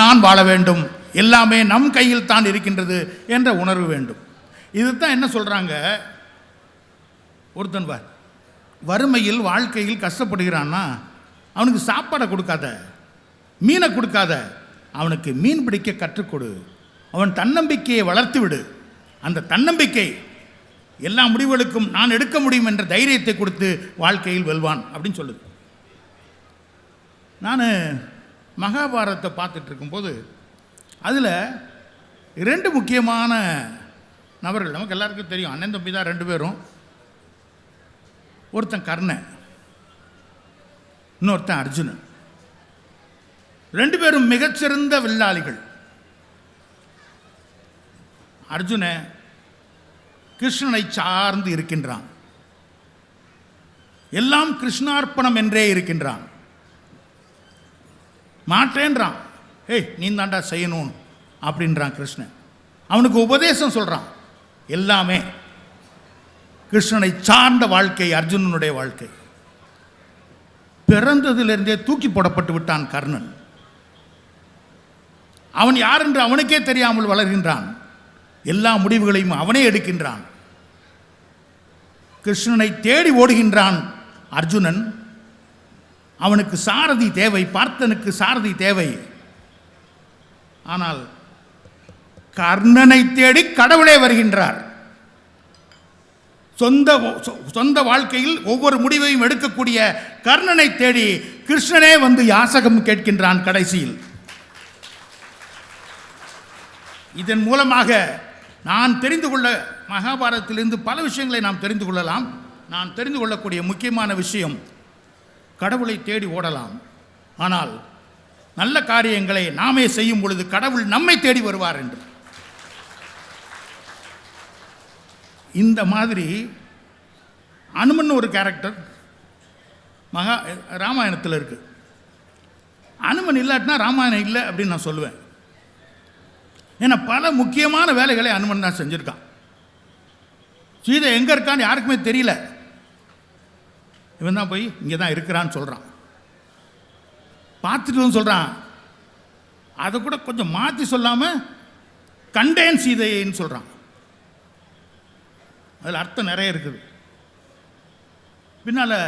நான் வாழ வேண்டும், எல்லாமே நம் கையில் தான் இருக்கின்றது என்ற உணர்வு வேண்டும். இதுதான் என்ன சொல்கிறாங்க, ஒருத்தன் வறுமையில் வாழ்க்கையில் கஷ்டப்படுகிறான்னா அவனுக்கு சாப்பாடை கொடுக்காத, மீனை கொடுக்காத, அவனுக்கு மீன் பிடிக்க கற்றுக்கொடு, அவன் தன்னம்பிக்கையை வளர்த்து விடு. அந்த தன்னம்பிக்கை எல்லா முடிவுகளுக்கும் நான் எடுக்க முடியும் என்ற தைரியத்தை கொடுத்து வாழ்க்கையில் வெல்வான் அப்படின்னு சொல்லுது. நான் மகாபாரதத்தை பார்த்துட்டு இருக்கும்போது அதில் 2 முக்கியமான நபர்கள் நமக்கு எல்லாருக்கும் தெரியும், அண்ணன் தம்பி தான் 2 பேரும். ஒருத்தன் கர்ணன், இன்னொருத்தன் அர்ஜுனன். 2 பேரும் மிகச்சிறந்த வில்லாளிகள். அர்ஜுனன் கிருஷ்ணனை சார்ந்து இருக்கின்றான், எல்லாம் கிருஷ்ணார்ப்பணம் என்றே இருக்கின்றான், மாற்றேன்றான். நீ தாண்டா செய்யணும் அப்படின்றான் கிருஷ்ணன். அவனுக்கு உபதேசம் சொல்கிறான். எல்லாமே கிருஷ்ணனை சார்ந்த வாழ்க்கை அர்ஜுனனுடைய வாழ்க்கை. பிறந்ததிலிருந்தே தூக்கி போடப்பட்டு விட்டான் கர்ணன். அவன் யார் என்று அவனுக்கே தெரியாமல் வளர்கின்றான். எல்லா முடிவுகளையும் அவனே எடுக்கின்றான். கிருஷ்ணனை தேடி ஓடுகின்றான் அர்ஜுனன். அவனுக்கு சாரதி தேவை, பார்த்தனுக்கு சாரதி தேவை. ஆனால் கர்ணனை தேடி கடவுளே வருகின்றார். சொந்த வாழ்க்கையில் ஒவ்வொரு முடிவையும் எடுக்கக்கூடிய கர்ணனை தேடி கிருஷ்ணனே வந்து யாசகம் கேட்கின்றான் கடைசியில். இதன் மூலமாக நான் தெரிந்து கொள்ள, மகாபாரதத்திலிருந்து பல விஷயங்களை நாம் தெரிந்து கொள்ளலாம். நான் தெரிந்து கொள்ளக்கூடிய முக்கியமான விஷயம், கடவுளை தேடி ஓடலாம், ஆனால் நல்ல காரியங்களை நாமே செய்யும் பொழுது கடவுள் நம்மை தேடி வருவார் என்று. இந்த மாதிரி அனுமன் ஒரு கேரக்டர் ராமாயணத்தில் இருக்கு. அனுமன் இல்லாட்டினா ராமாயணம் இல்லை அப்படின்னு நான் சொல்லுவேன். ஏன்னா பல முக்கியமான வேலைகளை அனுமன் தான் செஞ்சுருக்கான். சீதை எங்கே இருக்கான்னு யாருக்குமே தெரியல. இவன் தான் போய் இங்கே தான் இருக்கிறான்னு சொல்கிறான். பார்த்துட்டு சொல்கிறான். அதை கூட கொஞ்சம் மாற்றி சொல்லாமல் கண்டேன் சீதைன்னு சொல்கிறான். அதில் அர்த்தம் நிறைய இருக்குது. பின்னால்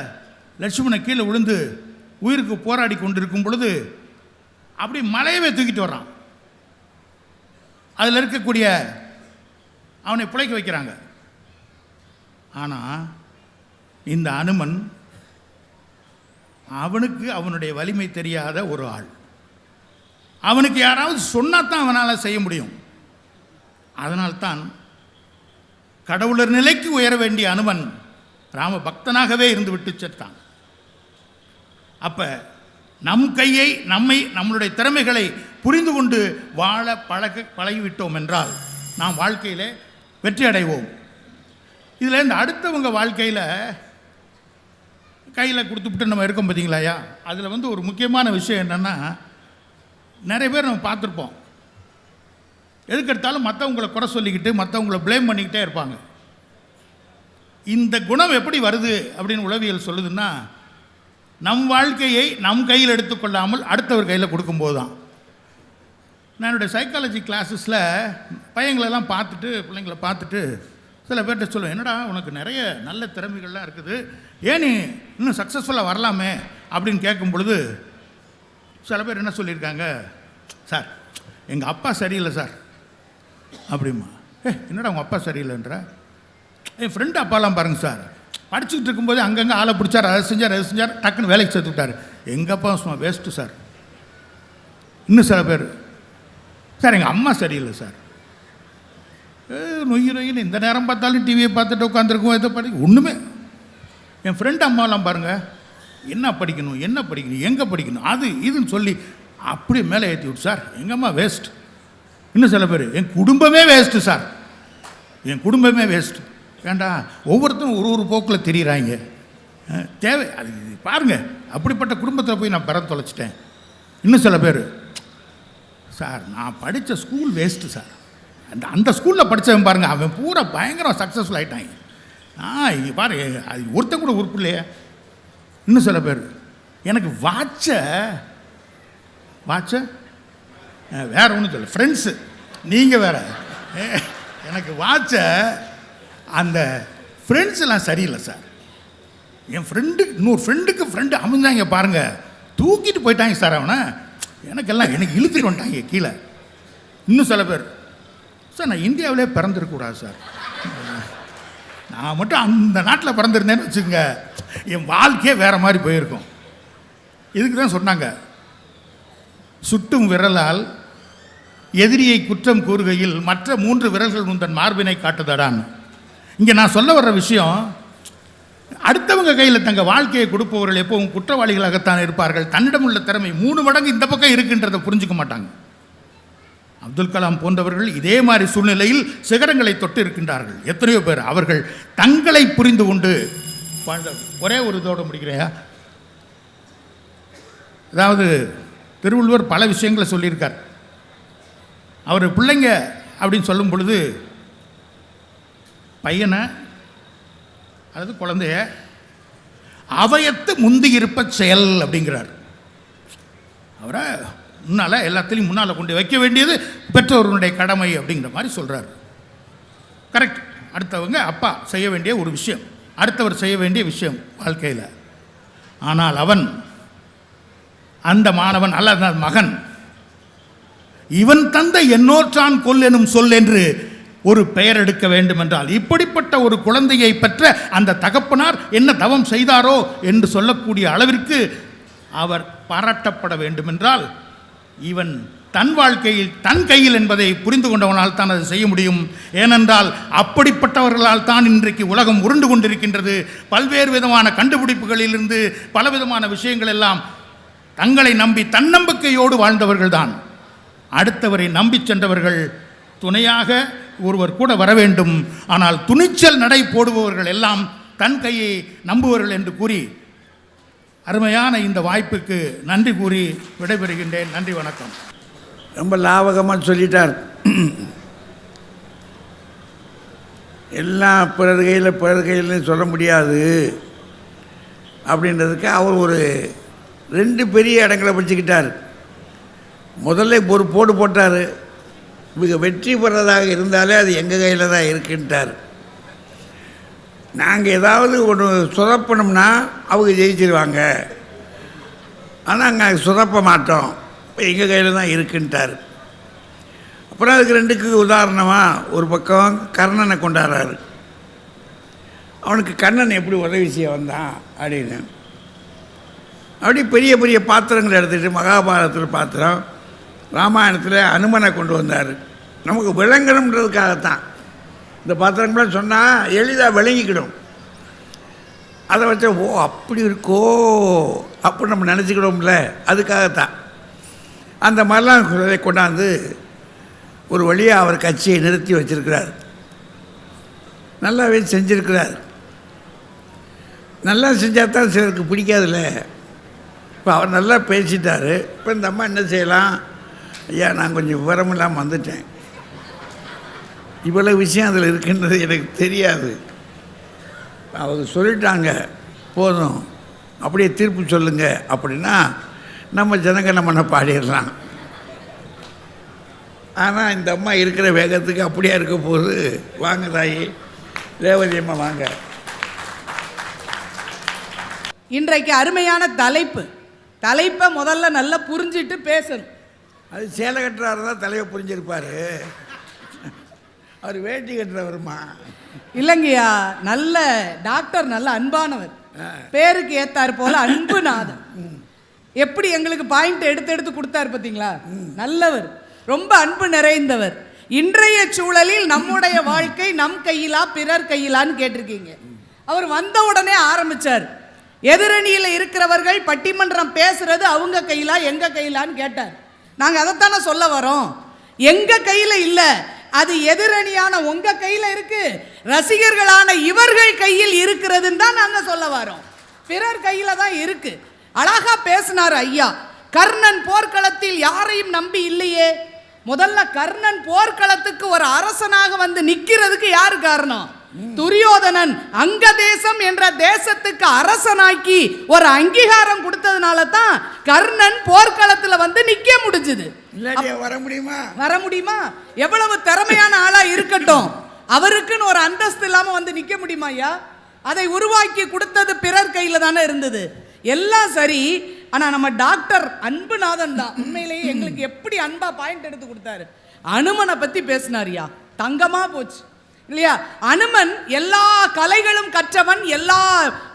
லட்சுமணன் கீழே விழுந்து உயிருக்கு போராடி கொண்டிருக்கும் பொழுது அப்படி மலையவே தூக்கிட்டு வர்றான். அதில் இருக்கக்கூடிய அவனை பிழைக்க வைக்கிறாங்க. ஆனால் இந்த அனுமன் அவனுக்கு அவனுடைய வலிமை தெரியாத ஒரு ஆள். அவனுக்கு யாராவது சொன்னாதான் அவனால் செய்ய முடியும். அதனால்தான் கடவுளர் நிலைக்கு உயர வேண்டிய அனுமன் ராம பக்தனாகவே இருந்து விட்டு செத்தான். அப்போ நம் கையை நம்மளுடைய திறமைகளை புரிந்து கொண்டு வாழ பழகிவிட்டோம் என்றால் நாம் வாழ்க்கையில் வெற்றி அடைவோம். இதில் இந்த அடுத்தவங்க வாழ்க்கையில் கையில் கொடுத்துவிட்டு நம்ம இருக்கோம் பார்த்தீங்களாயா, அதில் வந்து ஒரு முக்கியமான விஷயம் என்னென்னா, நிறைய பேர் நம்ம பார்த்துருப்போம், எதுக்கெடுத்தாலும் மற்றவங்களை குறை சொல்லிக்கிட்டு மற்றவங்கள ப்ளேம் பண்ணிக்கிட்டே இருப்பாங்க. இந்த குணம் எப்படி வருது அப்படின்னு உளவியல் சொல்லுதுன்னா, நம் வாழ்க்கையை நம் கையில் எடுத்துக்கொள்ளாமல் அடுத்தவர் கையில் கொடுக்கும்போது தான். நான் என்னுடைய சைக்காலஜி கிளாஸஸில் பையங்களெல்லாம் பார்த்துட்டு, பிள்ளைங்களை பார்த்துட்டு சில பேர்கிட்ட சொல்லுவேன், என்னடா உனக்கு நிறைய நல்ல திறமைகள்லாம் இருக்குது, ஏன் நீ இன்னும் சக்ஸஸ்ஃபுல்லாக வரலாமே அப்படின்னு கேட்கும் பொழுது சில பேர் என்ன சொல்லியிருக்காங்க, சார் எங்கள் அப்பா சரியில்லை சார் அப்படிமா. என்னடா உங்கள் அப்பா சரியில்லைன்ற? என் ஃப்ரெண்டு அப்பாலாம் பாருங்கள் சார், படிச்சுக்கிட்டு இருக்கும்போது அங்கங்கே ஆளை பிடிச்சார், அதை செஞ்சார் டக்குன்னு வேலைக்கு சேர்த்து விட்டார். எங்கள் அப்பா சும்மா வேஸ்ட்டு சார். இன்னும் சில பேர், சார் எங்கள் அம்மா சரியில்லை சார், நொய்யின்னு இந்த நேரம் பார்த்தாலும் டிவியை பார்த்துட்டு உட்காந்துருக்கும், இதை படிக்க ஒன்றுமே. என் ஃப்ரெண்டு அம்மாலாம் பாருங்கள், என்ன படிக்கணும் எங்கே படிக்கணும் அது இதுன்னு சொல்லி அப்படியே மேலே ஏற்றி விட்டு, சார் எங்கள் அம்மா வேஸ்ட். இன்னும் சில பேர், என் குடும்பமே வேஸ்ட்டு சார், என் குடும்பமே வேஸ்ட்டு. வேண்டாம், ஒவ்வொருத்தரும் ஒரு போக்கில் தெரியுறாங்க. தேவை அது பாருங்கள், அப்படிப்பட்ட குடும்பத்தில் போய் நான் பிற தொலைச்சிட்டேன். இன்னும் சில பேர், சார் நான் படித்த ஸ்கூல் வேஸ்ட்டு சார், அந்த ஸ்கூலில் படித்தவன் பாருங்கள் அவன் பூரா பயங்கரம் சக்ஸஸ்ஃபுல் ஆகிட்டாங்க. இங்கே பாரு அது ஒருத்தன் கூட உறுப்பு இல்லையே. இன்னும் சில பேர், எனக்கு வாட்சை வேற ஒன்றும் சொல்ல, ஃப்ரெண்ட்ஸு நீங்கள் வேற, எனக்கு வாட்சை அந்த ஃப்ரெண்ட்ஸ்லாம் சரியில்லை சார். என் ஃப்ரெண்டுக்கு இன்னொரு ஃப்ரெண்டு அமைஞ்சாங்க பாருங்கள், தூக்கிட்டு போயிட்டாங்க சார் அவனை, எனக்கு இழுத்துட்டு வந்துட்டாங்க கீழே. இன்னும் சில பேர், சார் நான் இந்தியாவிலே பிறந்திருக்கக்கூடாது சார், நான் மட்டும் அந்த நாட்டில் பிறந்திருந்தேன்னு வச்சுக்கோங்க என் வாழ்க்கையே வேறு மாதிரி போயிருக்கும். இதுக்கு தான் சொன்னாங்க, சுட்டும் விரலால் எதிரியை குற்றம் கூறுகையில் மற்ற 3 விரல்கள் உந்தன் மார்பினை காட்டுதடான்னு. இங்கே நான் சொல்ல வர்ற விஷயம், அடுத்தவங்க கையில் தங்கள் வாழ்க்கையை கொடுப்பவர்கள் எப்பவும் குற்றவாளிகளாகத்தான் இருப்பார்கள். தன்னிடம் உள்ள திறமை 3 மடங்கு இந்த பக்கம் இருக்குன்றதை புரிஞ்சுக்க மாட்டாங்க. அப்துல் கலாம் போன்றவர்கள் இதே மாதிரி சூழ்நிலையில் சிகரங்களை தொட்டு இருக்கின்றார்கள். எத்தனையோ பேர் அவர்கள் தங்களை புரிந்து கொண்டு ஒரே ஒரு இதோடு முடிக்கிறையா. அதாவது திருவள்ளுவர் பல விஷயங்களை சொல்லியிருக்கார். அவர் பிள்ளைங்க அப்படின்னு சொல்லும் பொழுது பையனை, அதாவது குழந்தைய அவையத்து முந்தி இருப்ப செயல் அப்படிங்கிறார். அவரை முன்னால் எல்லாத்துலேயும் முன்னால் கொண்டு வைக்க வேண்டியது பெற்றோர்களுடைய கடமை அப்படிங்கிற மாதிரி சொல்கிறார். கரெக்ட். அடுத்தவங்க அப்பா செய்ய வேண்டிய ஒரு விஷயம், அடுத்தவர் செய்ய வேண்டிய விஷயம் வாழ்க்கையில். ஆனால் அவன், அந்த மாணவன் அல்ல மகன், இவன் தந்தை என்னோற்றான் கொல் எனும் சொல் என்று ஒரு பெயர் எடுக்க வேண்டும் என்றால், இப்படிப்பட்ட ஒரு குழந்தையை பெற்ற அந்த தகப்பனார் என்ன தவம் செய்தாரோ என்று சொல்லக்கூடிய அளவிற்கு அவர் பாராட்டப்பட வேண்டும் என்றால், இவன் தன் வாழ்க்கையில் தன் கையில் என்பதை புரிந்து கொண்டவனால் தான் அதை செய்ய முடியும். ஏனென்றால் அப்படிப்பட்டவர்களால் தான் இன்றைக்கு உலகம் உருண்டு கொண்டிருக்கின்றது. பல்வேறு விதமான கண்டுபிடிப்புகளிலிருந்து பலவிதமான விஷயங்கள் எல்லாம் தங்களை நம்பி தன்னம்பிக்கையோடு வாழ்ந்தவர்கள் தான். அடுத்தவரை நம்பி சென்றவர்கள் துணையாக ஒருவர் கூட வர வேண்டும். ஆனால் துணிச்சல் நடை போடுபவர்கள் எல்லாம் தன் கையை நம்புவர்கள் என்று கூறி அருமையான இந்த வாய்ப்புக்கு நன்றி கூறி விடைபெறுகின்றேன். நன்றி, வணக்கம். ரொம்ப லாவகமாக சொல்லிட்டார். எல்லாம் பிறர் கையில்னு சொல்ல முடியாது அப்படின்றதுக்கு அவர் ஒரு 2 பெரிய இடங்களை வச்சுக்கிட்டார். முதல்ல ஒரு போடு போட்டார், இவங்க வெற்றி பெறதாக இருந்தாலே அது எங்கள் கையில் தான் இருக்குன்ட்டார். நாங்கள் ஏதாவது ஒன்று சொதப்பணும்னா அவங்க ஜெயிச்சிருவாங்க, ஆனால் நாங்கள் சொதப்ப மாட்டோம், இப்போ எங்கள் கையில் தான் இருக்குன்ட்டார். அப்புறம் அதுக்கு 2க்கு உதாரணமாக ஒரு பக்கம் கர்ணனை கொண்டாடுறாரு. அவனுக்கு கண்ணன் எப்படி உதவி செய்ய வந்தான் அப்படின்னு அப்படி பெரிய பெரிய பாத்திரங்களை எடுத்துகிட்டு மகாபாரதத்தில் பாத்திரம், ராமாயணத்தில் அனுமனை கொண்டு வந்தார். நமக்கு விளங்கணுன்றதுக்காகத்தான் இந்த பாத்திரங்கள்லாம் சொன்னால் எளிதாக விளங்கிக்கிடும். அதை வச்சா ஓ அப்படி இருக்கோ அப்படி நம்ம நினச்சிக்கிடுவோம்ல, அதுக்காகத்தான் அந்த மாதிரிலாம் கொண்டாந்து ஒரு வழியாக அவர் கட்சியை நிறுத்தி வச்சிருக்கிறார். நல்லாவே செஞ்சுருக்கிறார். நல்லா செஞ்சால் தான் சிலருக்கு பிடிக்காதுல்ல. இப்போ அவர் நல்லா பேசிட்டார். இப்போ இந்த அம்மா என்ன செய்யலாம், ஐயா நான் கொஞ்சம் விவரம் இல்லாமல் வந்துட்டேன், இவ்வளோ விஷயம் அதில் இருக்குன்றது எனக்கு தெரியாது, அவங்க சொல்லிட்டாங்க போதும் அப்படியே தீர்ப்பு சொல்லுங்க அப்படின்னா நம்ம ஜனகணமன பாடிடலாம். ஆனால் இந்த அம்மா இருக்கிற வேகத்துக்கு அப்படியே இருக்க போது. வாங்க தாயி ரேவதி அம்மா வாங்க. இன்றைக்கு அருமையான தலைப்பை முதல்ல நல்லா புரிஞ்சிட்டு பேசணும். அது சேலை கட்டுறாரு தான் தலையை புரிஞ்சிருப்பார், அவர் வேட்டி கட்டுறவருமா இல்லைங்கய்யா. நல்ல டாக்டர், நல்ல அன்பானவர், பேருக்கு ஏத்தார் போல அன்புநாதன். எப்படி எங்களுக்கு பாயிண்ட் எடுத்து கொடுத்தாரு பார்த்தீங்களா, நல்லவர், ரொம்ப அன்பு நிறைந்தவர். இன்றைய சூழலில் நம்முடைய வாழ்க்கை நம் கையிலா பிறர் கையிலான்னு கேட்டிருக்கீங்க. அவர் வந்த உடனே ஆரம்பிச்சார், எதிரணியில் இருக்கிறவர்கள் பட்டிமன்றம் பேசுறது அவங்க கையிலா எங்க கையிலான்னு கேட்டார். நாங்கள் அதைத்தானே சொல்ல வரோம். எங்க கையில் இல்லை, அது எதிரணியான உங்க கையில் இருக்கு, ரசிகர்களான இவர்கள் கையில் இருக்கிறதுன்னு தான் நாங்கள் சொல்ல வரோம். பிறர் கையில் தான் இருக்கு. அழகா பேசினார் ஐயா. கர்ணன் போர்க்களத்தில் யாரையும் நம்பி இல்லையே. முதல்ல கர்ணன் போர்க்களத்துக்கு ஒரு அரசனாக வந்து நிக்கிறதுக்கு யாரு காரணம்? துரியோதனன் அங்க தேசம் என்ற தேசத்துக்கு அரசனாக்கி ஒரு அங்கீகாரம் கொடுத்ததுனால தான் கர்ணன் போர்க்களத்துல வந்து நிக்க முடிஞ்சது. வர முடியுமா? எவ்வளவு திறமையான ஆளா இருக்கட்டும், அவருக்குன்னு ஒரு அந்தஸ்து இல்லாம வந்து நிக்க முடியுமா ஐயா? அதை உருவாக்கி கொடுத்தது பிறர் கையில தானே இருந்தது. எல்லாம் சரி, ஆனா நம்ம டாக்டர் அன்புநாதன் தான் உண்மையிலேயே எங்களுக்கு எப்படி அன்பா பாயிண்ட் எடுத்து கொடுத்தாரு. அனுமனை பத்தி பேசினாரியா, தங்கமா போச்சு இல்லையா? அனுமன் எல்லா கலைகளும் கற்றவன், எல்லா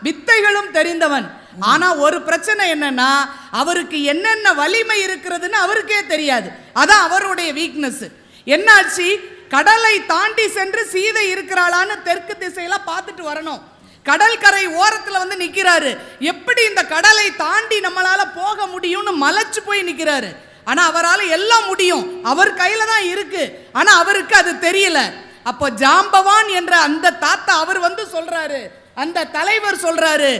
வித்தைகளும் தெரிந்தவன். ஆனா ஒரு பிரச்சனை என்னன்னா, அவருக்கு என்னென்ன வலிமை இருக்கிறதுன்னு அவருக்கே தெரியாது. அதான் அவருடைய வீக்னஸ். என்னாச்சு, கடலை தாண்டி சென்று சீதை இருக்கிறாளான்னு தெற்கு திசையில பார்த்துட்டு வரணும். கடல் கரை ஓரத்தில் வந்து நிற்கிறாரு. எப்படி இந்த கடலை தாண்டி நம்மளால போக முடியும்னு மலைச்சு போய் நிற்கிறாரு. ஆனா அவரால் எல்லாம் முடியும், அவர் கையில தான் இருக்கு. ஆனா அவருக்கு அது தெரியல. அப்போ ஜாம்பவான் என்ற அந்த தாத்தா அவர் வந்து சொல்றாரு, அந்த தலைவர் சொல்றாரு,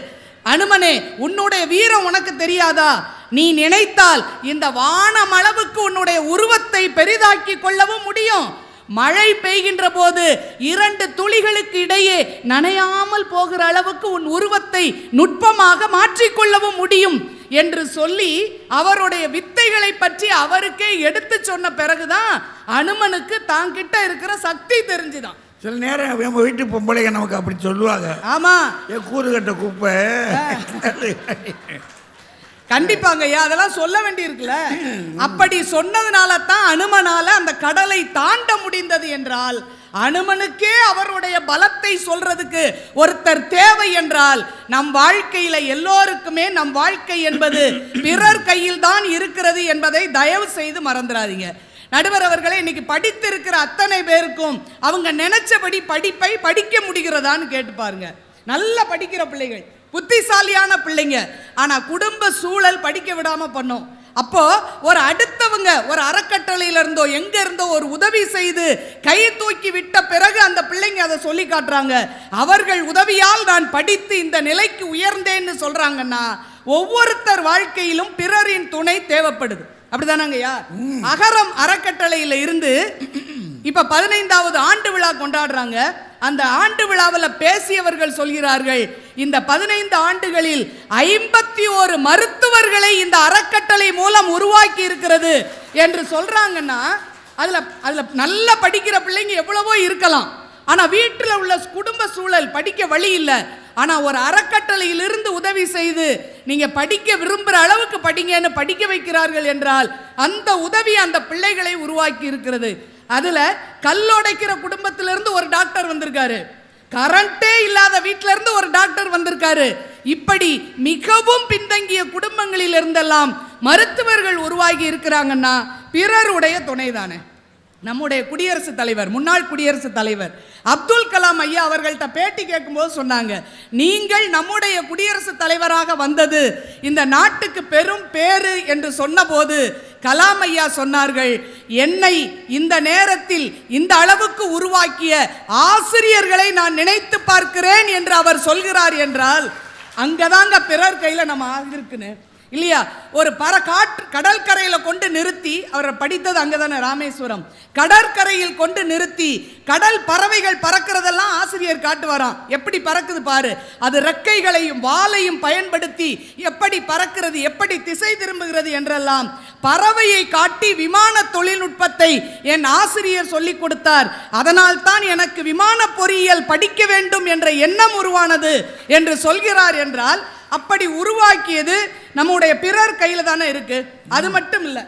அனுமனே உன்னுடைய வீரம் உனக்கு தெரியாதா? நீ நினைத்தால் இந்த வானம் அளவுக்கு உன்னுடைய உருவத்தை பெரிதாக்கி கொள்ளவும் முடியும். மழை பெய்கின்ற போது 2 துளிகளுக்கு இடையே நனையாமல் போகிற அளவுக்கு உன் உருவத்தை நுட்பமாக மாற்றிக்கொள்ளவும் முடியும் என்று சொல்லி அவருடைய வித்தைகளை பற்றி அவருக்கே எடுத்து சொன்ன பிறகுதான் அனுமனுக்கு தாங்கிட்ட இருக்கிற சக்தி தெரிஞ்சுதான். சில நேரம் நம்ம வீட்டு பொம்பளைங்க நமக்கு அப்படி சொல்லுவாங்க, ஆமா கூறு கட்ட குப்பை. கண்டிப்பாங்க ஐயா, அதெல்லாம் சொல்ல வேண்டி இருக்குல்ல. அப்படி சொன்னதுனால தான் அனுமனால அந்த கடலை தாண்ட முடிந்தது என்றால் அனுமனுக்கே அவருடைய பலத்தை சொல்றதுக்கு ஒருத்தர் தேவை என்றால் நம் வாழ்க்கையில எல்லோருக்குமே நம் வாழ்க்கை என்பது பிறர் கையில் தான் இருக்கிறது என்பதை தயவு செய்து மறந்துடாதீங்க. நடுவர் அவர்களே, இன்னைக்கு படித்திருக்கிற அத்தனை பேருக்கும் அவங்க நினைச்சபடி படிப்பை படிக்க முடிகிறதான்னு கேட்டு பாருங்க. நல்லா படிக்கிற பிள்ளைகள், புத்திசாலியான பிள்ளைங்க, ஆனா குடும்ப சூழல் படிக்க விடாம பண்ணோம். அப்போ ஒரு அடுத்தவங்க ஒரு அறக்கட்டளையில இருந்தோ எங்க இருந்தோ ஒரு உதவி செய்து கை தூக்கி விட்ட பிறகு அந்த பிள்ளைங்க அதை சொல்லி காட்டுறாங்க. அவர்கள் உதவியால் நான் படித்து இந்த நிலைக்கு உயர்ந்தேன்னு சொல்றாங்கன்னா ஒவ்வொருத்தர் வாழ்க்கையிலும் பிறரின் துணை தேவைப்படுது. அப்படிதானங்கய்யா? அகரம் அறக்கட்டளையில இருந்து இப்ப 15வது ஆண்டு விழா கொண்டாடுறாங்க. அந்த ஆண்டு விழாவில் பேசியவர்கள் சொல்கிறார்கள், இந்த 15 ஆண்டுகளில் 51 மருத்துவர்களை இந்த அறக்கட்டளை மூலம் உருவாக்கி இருக்கிறது என்று சொல்றாங்கன்னா அதுல நல்ல படிக்கிற பிள்ளைங்க எவ்வளவோ இருக்கலாம். ஆனா வீட்டில் உள்ள குடும்ப சூழல் படிக்க வழி இல்லை. ஆனா ஒரு அறக்கட்டளையிலிருந்து உதவி செய்து நீங்க படிக்க விரும்புகிற அளவுக்கு படிங்கன்னு படிக்க வைக்கிறார்கள் என்றால் அந்த உதவி அந்த பிள்ளைகளை உருவாக்கி இருக்கிறது. அதுல கல்லோடைக்கிற குடும்பத்திலிருந்து ஒரு டாக்டர் வந்திருக்காரு, கரண்டே இல்லாத வீட்டில இருந்து ஒரு டாக்டர் வந்திருக்காரு. இப்படி மிகவும் பின்தங்கிய குடும்பங்களில் இருந்தெல்லாம் மருத்துவர்கள் உருவாகி இருக்கிறாங்கன்னா பிறருடைய துணைதானே. நம்முடைய குடியரசுத் தலைவர், முன்னாள் குடியரசுத் தலைவர் அப்துல் கலாம் ஐயா அவர்கள்ட்ட பேட்டி கேட்கும்போது சொன்னாங்க, நீங்கள் நம்முடைய குடியரசுத் தலைவராக வந்தது இந்த நாட்டுக்கு பெரும் பேரு என்று சொன்னபோது கலாம் ஐயா சொன்னார்கள், என்னை இந்த நேரத்தில் இந்த அளவுக்கு உருவாக்கிய ஆசிரியர்களை நான் நினைத்து பார்க்கிறேன் என்று அவர் சொல்கிறார் என்றால் அங்கதாங்க பிறர் கையில நம்ம இருக்குன்னு இல்லையா? ஒரு கடற்கரையில கொண்டு நிறுத்தி, அவர் படித்தது அங்கதானே ராமேஸ்வரம், கடற்கரையில் கொண்டு நிறுத்தி கடல் பறவைகள் பறக்கிறதெல்லாம் ஆசிரியர் காட்டுவாராம். எப்படி பறக்குது பாரு, அது ரெக்கைகளையும் வாலையும் பயன்படுத்தி எப்படி பறக்கிறது, எப்படி திசை திரும்புகிறது என்றெல்லாம் பறவையை காட்டி விமான தொழில்நுட்பத்தை என் ஆசிரியர் சொல்லிக் கொடுத்தார். அதனால் தான் எனக்கு விமான பொறியியல் படிக்க வேண்டும் என்ற எண்ணம் உருவானது என்று சொல்கிறார் என்றால் அப்படி உருவாக்கியது நம்முடைய பிறர் கையில தானே இருக்கு. அது மட்டும் இல்ல,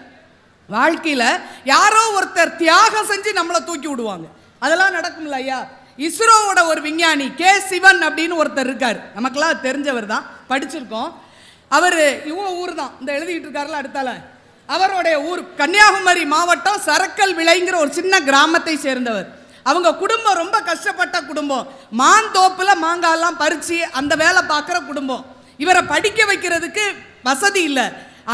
வாழ்க்கையில யாரோ ஒருத்தர் தியாகம் செஞ்சு நம்மளை தூக்கி விடுவாங்க. அதெல்லாம் நடக்கும்ல ஐயா. இஸ்ரோவோட ஒரு விஞ்ஞானி கே சிவன் அப்படின்னு ஒருத்தர் இருக்கார், நமக்கெல்லாம் தெரிஞ்சவர் தான், படிச்சிருக்கோம். அவர் இவங்க ஊர் தான், இந்த எழுதிட்டு இருக்காருல அடுத்தால, அவருடைய ஊர் கன்னியாகுமரி மாவட்டம் சரக்கல் விளைங்கிற ஒரு சின்ன கிராமத்தை சேர்ந்தவர். அவங்க குடும்பம் ரொம்ப கஷ்டப்பட்ட குடும்பம், மாந்தோப்புல மாங்காய்லாம் பறிச்சு அந்த வேலை பார்க்குற குடும்பம். இவரை படிக்க வைக்கிறதுக்கு வசதி இல்லை.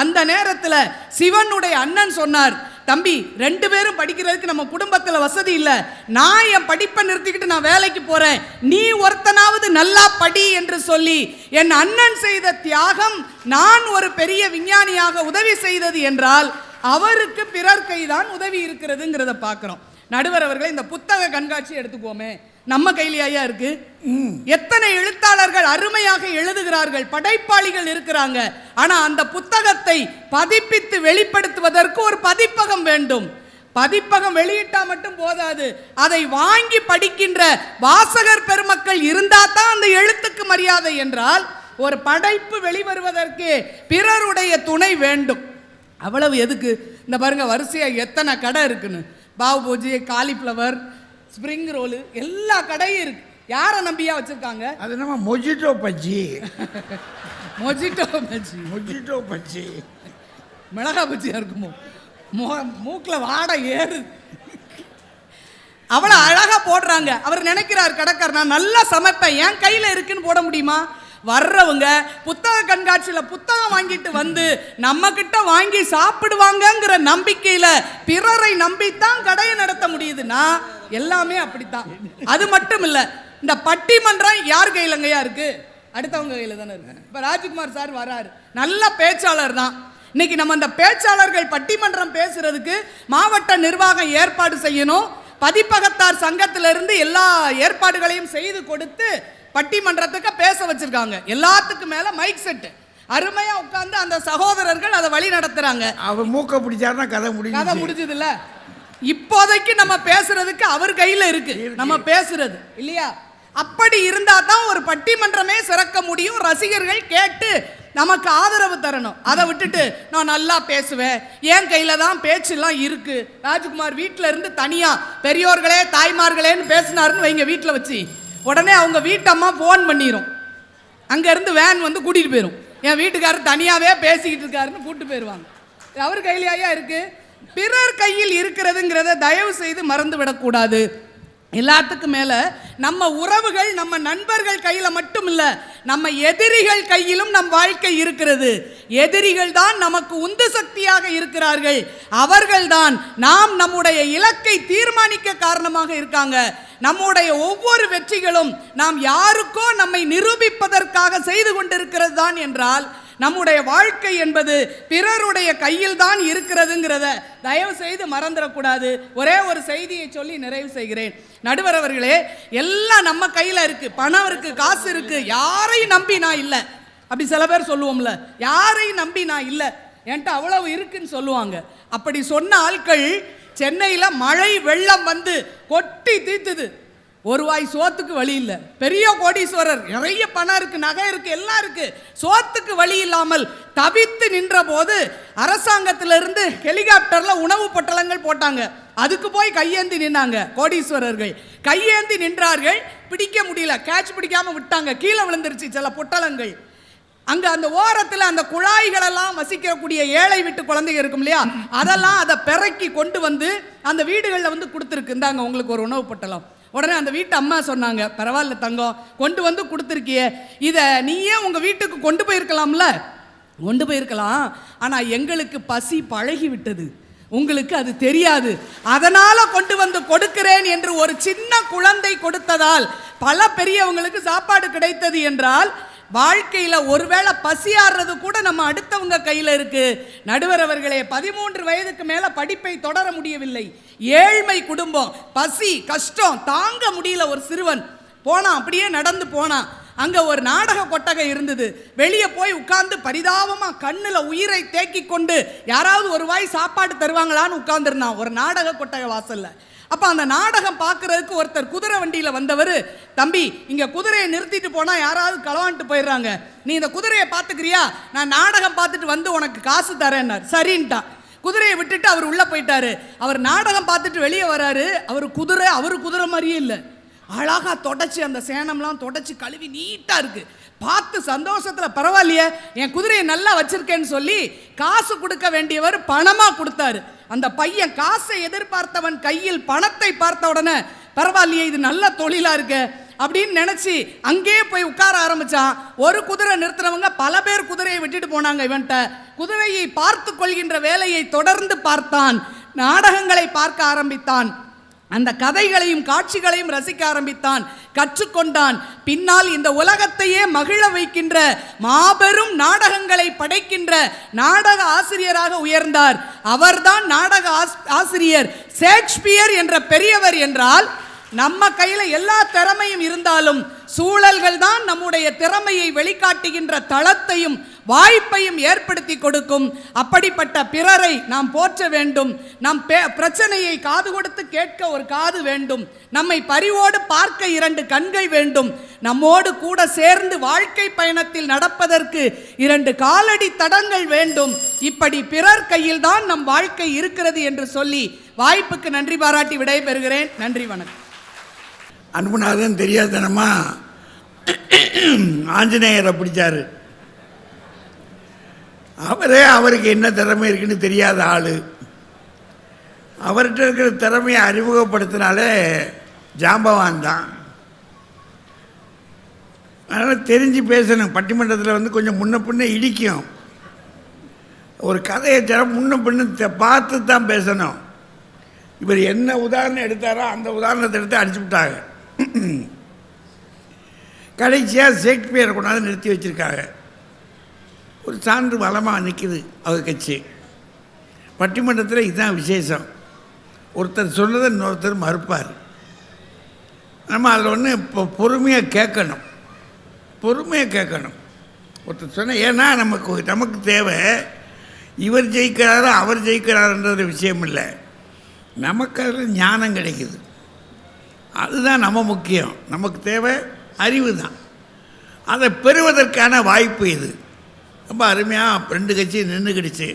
அந்த நேரத்தில் சிவனுடைய அண்ணன் சொன்னார், தம்பி 2 பேரும் படிக்கிறதுக்கு நம்ம குடும்பத்தில் வசதி இல்லை, நான் என் படிப்பை நிறுத்திக்கிட்டு நான் வேலைக்கு போறேன், நீ ஒருத்தனாவது நல்லா படி என்று சொல்லி என் அண்ணன் செய்த தியாகம் நான் ஒரு பெரிய விஞ்ஞானியாக உதவி செய்தது என்றால் அவருக்கு பிறர் கைதான் உதவி இருக்கிறதுங்கிறத பார்க்கிறோம். நடுவர் அவர்களை, இந்த புத்தக கண்காட்சி எடுத்துக்கோமே, நம்ம கையிலேயா இருக்கு? எத்தனை எழுத்தாளர்கள் அருமையாக எழுதுகிறார்கள், படைப்பாளிகள் இருக்கிறாங்க. ஆனா அந்த புத்தகத்தை பதிப்பித்து வெளிப்படுத்துவதற்கு ஒரு பதிப்பகம் வேண்டும். பதிப்பகம் வெளியிட்டா மட்டும் போதாது, அதை வாங்கி படிக்கின்ற வாசகர் பெருமக்கள் இருந்தா தான் அந்த எழுத்துக்கு மரியாதை. என்றால் ஒரு படைப்பு வெளிவருவதற்கு பிறருடைய துணை வேண்டும். அவ்வளவு எதுக்கு? இந்த பாருங்க, வரிசையா எத்தனை கடை இருக்குன்னு, பாவு பூஜி, காலிஃப்ளவர், ஸ்ப்ரிங் ரோலு, எல்லா கடையும் இருக்கு. யாரை நம்பியா வச்சிருக்காங்க? அது நம்ம mojito bajji, mojito bajji, mojito bajji, மிளகா பஜ்ஜியா இருக்குமோ, மூக்கில் வாடை ஏறு, அவ்வளோ அழகா போடுறாங்க. அவர் நினைக்கிறார் கடைக்காரர், நான் நல்லா சமைப்பேன், என் கையில் இருக்குன்னு போட முடியுமா? வர்றவங்க புத்தக கண்காட்சியில் புத்தகம் வாங்கிட்டு வந்து நம்ம கிட்ட வாங்கி சாப்பிடுவாங்கங்கிற நம்பிக்கையில பிறரை நம்பித்தான் கடையை நடத்த முடியுதுன்னா எல்லாமே அப்படித்தான். அது மட்டும் இல்ல, இந்த பட்டிமன்றம் யார் கையிலங்கயா இருக்கு? அடுத்தவங்க கையில தானே இருக்கு. இப்ப ராஜ்குமார் சார் வராரு, நல்ல பேச்சாளர் தான். இன்னைக்கு நம்ம அந்த பேச்சாளர்கள் பட்டிமன்றம் பேசுறதுக்கு மாவட்ட நிர்வாகம் ஏற்பாடு செய்யணும். பதிப்பகத்தார் சங்கத்திலிருந்து எல்லா ஏற்பாடுகளையும் செய்து கொடுத்து பட்டிமன்றத்துக்கு பேச வச்சிருக்காங்க. எல்லாத்துக்கும் மேல மைக் செட் அருமையா உட்கார்ந்து அந்த சகோதரர்கள் அதை வழி நடத்துறாங்க. அவர் மூக்க பிடிச்சாருன்னா கதை முடிஞ்சது இல்ல. இப்போதைக்கு நம்ம பேசுறதுக்கு அவர் கையில இருக்கு, நம்ம பேசுறது இல்லையா? அப்படி இருந்தா தான் ஒரு பட்டிமன்றமே சிறக்க முடியும், ரசிகர்கள் கேட்டு நமக்கு ஆதரவு தரணும். அதை விட்டுட்டு நான் நல்லா பேசுவேன், என் கையில் தான் பேச்செல்லாம் இருக்கு. ராஜ்குமார் வீட்டில் இருந்து தனியாக பெரியோர்களே தாய்மார்களேன்னு பேசினாருன்னு வைங்க, வீட்டில் வச்சு உடனே அவங்க வீட்டம்மா ஃபோன் பண்ணிடும், அங்கேருந்து வேன் வந்து கூட்டிகிட்டு போயிடும். என் வீட்டுக்காரர் தனியாகவே பேசிக்கிட்டு இருக்காருன்னு கூப்பிட்டு போயிடுவாங்க. அவர் கையிலேயா இருக்கு? பிறர் கையில் இருக்கிறதுங்கிறத தயவு செய்து மறந்து விடக்கூடாது. எல்லாத்துக்கும் மேல நம்ம உறவுகள், நம்ம நண்பர்கள் கையில மட்டும் இல்ல, நம்ம எதிரிகள் கையிலும் நம் வாழ்க்கை இருக்கிறது. எதிரிகள் தான் நமக்கு உந்து சக்தியாக இருக்கிறார்கள். அவர்கள் தான் நாம் நம்முடைய இலக்கை தீர்மானிக்க காரணமாக இருக்காங்க. நம்முடைய ஒவ்வொரு வெற்றிகளும் நாம் யாருக்கோ நம்மை நிரூபிப்பதற்காக செய்து கொண்டிருக்கிறது தான் என்றால், நம்முடைய வாழ்க்கை என்பது பிறருடைய கையில் தான் இருக்கிறதுங்கிறத தயவு செய்து மறந்துடக்கூடாது. ஒரே ஒரு செய்தியை சொல்லி நிறைவு செய்கிறேன். நடுவர் அவர்களே, எல்லாம் நம்ம கையில் இருக்கு, பணம் இருக்கு, காசு இருக்கு, யாரையும் நம்பி நான் இல்லை. அப்படி சில பேர் சொல்லுவோம்ல, யாரையும் நம்பி நான் இல்லை, என்கிட்ட அவ்வளவு இருக்குன்னு சொல்லுவாங்க. அப்படி சொன்ன ஆட்கள் சென்னையில் மழை வெள்ளம் வந்து கொட்டி தீர்த்துது, ஒரு வாய் சோத்துக்கு வழி இல்லை. பெரிய கோடீஸ்வரர், நிறைய பணம் இருக்கு, நகை இருக்கு, எல்லாம் இருக்கு, சோத்துக்கு வழி இல்லாமல் தவித்து நின்ற போது அரசாங்கத்திலிருந்து ஹெலிகாப்டர்ல உணவு பொட்டலங்கள் போட்டாங்க. அதுக்கு போய் கையேந்தி நின்னாங்க கோடீஸ்வரர்கள். கையேந்தி நின்றார்கள், பிடிக்க முடியல, கேட்ச் பிடிக்காம விட்டாங்க, கீழே விழுந்துருச்சு சில பொட்டலங்கள். அங்க அந்த ஓரத்தில் அந்த குழாய்களெல்லாம் வசிக்கக்கூடிய ஏழை வீட்டு குழந்தைங்க இருக்கும் இல்லையா, அதெல்லாம் அதை பெருக்கி கொண்டு வந்து அந்த வீடுகளில் வந்து கொடுத்துருக்கு, இந்தாங்க உங்களுக்கு ஒரு உணவு பொட்டலம். உடனே அந்த வீட்டு அம்மா சொன்னாங்க, பரவாயில்ல தங்கம், கொண்டு வந்து கொடுத்துருக்கியே, இதை நீயே உங்கள் வீட்டுக்கு கொண்டு போயிருக்கலாம்ல. கொண்டு போயிருக்கலாம், ஆனால் எங்களுக்கு பசி பழகி விட்டது, உங்களுக்கு அது தெரியாது, அதனால கொண்டு வந்து கொடுக்கிறேன் என்று ஒரு சின்ன குழந்தை கொடுத்ததால் பல பெரியவங்களுக்கு சாப்பாடு கிடைத்தது என்றால், வாழ்க்கையில் ஒருவேளை பசியாடுறது கூட நம்ம அடுத்தவங்க கையில் இருக்கு. நடுவர் அவர்களே, 13 வயதுக்கு மேல படிப்பை தொடர முடியவில்லை, ஏழ்மை குடும்பம், பசி கஷ்டம் தாங்க முடியல. ஒரு சிறுவன் போனான், அப்படியே நடந்து போனான். அங்க ஒரு நாடக கொட்டகை இருந்தது. வெளியே போய் உட்கார்ந்து பரிதாபமா கண்ணுல உயிரை தேக்கி கொண்டு யாராவது ஒரு வாய் சாப்பாடு தருவாங்களான்னு உட்கார்ந்துருந்தான் ஒரு நாடக கொட்டகை வாசல்ல. அப்போ அந்த நாடகம் பார்க்கறதுக்கு ஒருத்தர் குதிரை வண்டியில் வந்தவர், தம்பி இங்கே குதிரையை நிறுத்திட்டு போனால் யாராவது களவான்ட்டு போயிடுறாங்க, நீ இந்த குதிரையை பார்த்துக்கிறியா, நான் நாடகம் பார்த்துட்டு வந்து உனக்கு காசு தரேன்னார். சரின்ட்டான். குதிரையை விட்டுட்டு அவர் உள்ளே போயிட்டாரு. அவர் நாடகம் பார்த்துட்டு வெளியே வராரு. அவர் குதிரை மாதிரியே இல்லை, அழகா தொடச்சி அந்த சேனம்லாம் தொடச்சி கழுவி நீட்டாக இருக்கு. பார்த்து சந்தோஷத்தில் பரவாயில்லையே, என் குதிரையை நல்லா வச்சிருக்கேன்னு சொல்லி காசு கொடுக்க வேண்டியவர் பணமாக கொடுத்தாரு. அந்த பையன் காசை எதிர்பார்த்தவன் கையில் பணத்தை பார்த்த உடனே பரவாயில்லையே, இது நல்ல தொழிலா இருக்கு அப்படின்னு நினைச்சு அங்கேயே போய் உட்கார ஆரம்பிச்சான். ஒரு குதிரை நிறுத்துறவங்க பல பேர் குதிரையை விட்டுட்டு போனாங்க. இவன்ட்ட குதிரையை பார்த்து கொள்கின்ற வேலையை தொடர்ந்து பார்த்தான். நாடகங்களை பார்க்க ஆரம்பித்தான். அந்த கதைகளையும் காட்சிகளையும் ரசிக்க ஆரம்பித்தான், கற்றுக்கொண்டான். பின்னால் இந்த உலகத்தையே மகிழ வைக்கின்ற மாபெரும் நாடகங்களை படைக்கின்ற நாடக ஆசிரியராக உயர்ந்தார். அவர்தான் நாடக ஆசிரியர் ஷேக்ஸ்பியர் என்ற பெரியவர். என்றால் நம்ம கையில் எல்லா திறமையும் இருந்தாலும் சூழல்கள் தான் நம்முடைய திறமையை வெளிக்காட்டுகின்ற தளத்தையும் வாய்ப்பையும் ஏற்படுத்தி கொடுக்கும். அப்படிப்பட்ட பிறரை நாம் போற்ற வேண்டும். நம் பிரச்சனையை காது கொடுத்து கேட்க ஒரு காது வேண்டும். நம்மை பரிவோடு பார்க்க 2 கண்கள் வேண்டும். நம்மோடு கூட சேர்ந்து வாழ்க்கை பயணத்தில் நடப்பதற்கு 2 காலடி தடங்கள் வேண்டும். இப்படி பிறர் கையில் தான் நம் வாழ்க்கை இருக்கிறது என்று சொல்லி வாய்ப்புக்கு நன்றி பாராட்டி விடைபெறுகிறேன். நன்றி, வணக்கம். அன்புநாதன் தெரியாதனமா ஆஞ்சநேயரை பிடிச்சாரு. அவருக்கு என்ன திறமை இருக்குன்னு தெரியாத ஆள். அவர்கிட்ட இருக்கிற திறமையை அறிமுகப்படுத்தினாலே ஜாம்பவான் தான். அதனால் தெரிஞ்சு பேசணும். பட்டிமன்றத்தில் வந்து கொஞ்சம் முன்ன பின்ன இடிக்கும். ஒரு கதையை முன்ன பின்ன பார்த்து தான் பேசணும். இவர் என்ன உதாரணம் எடுத்தாரோ அந்த உதாரணத்தை எடுத்து அடிச்சு விட்டாங்க. கடைசியாக ஷேக்ஸ்பியரை கொண்டாந்து நிறுத்தி வச்சுருக்காங்க. ஒரு சான்று வளமாக நிற்கிது அவங்க கட்சி. பட்டிமன்றத்தில் இதுதான் விசேஷம். ஒருத்தர் சொன்னதை இன்னொருத்தர் மறுப்பார். நம்ம அதில் ஒன்று இப்போ பொறுமையாக கேட்கணும். ஒருத்தர் சொன்ன, ஏன்னா நமக்கு தேவை இவர் ஜெயிக்கிறாரோ அவர் ஜெயிக்கிறாருன்றது விஷயம் இல்லை, நமக்கு அதில் ஞானம் கிடைக்குது. அதுதான் நம்ம முக்கியம். நமக்கு தேவை அறிவு தான். அதை பெறுவதற்கான வாய்ப்பு இது. ரொம்ப அருமையாக 2 கட்சி நின்றுக்கிடுச்சு.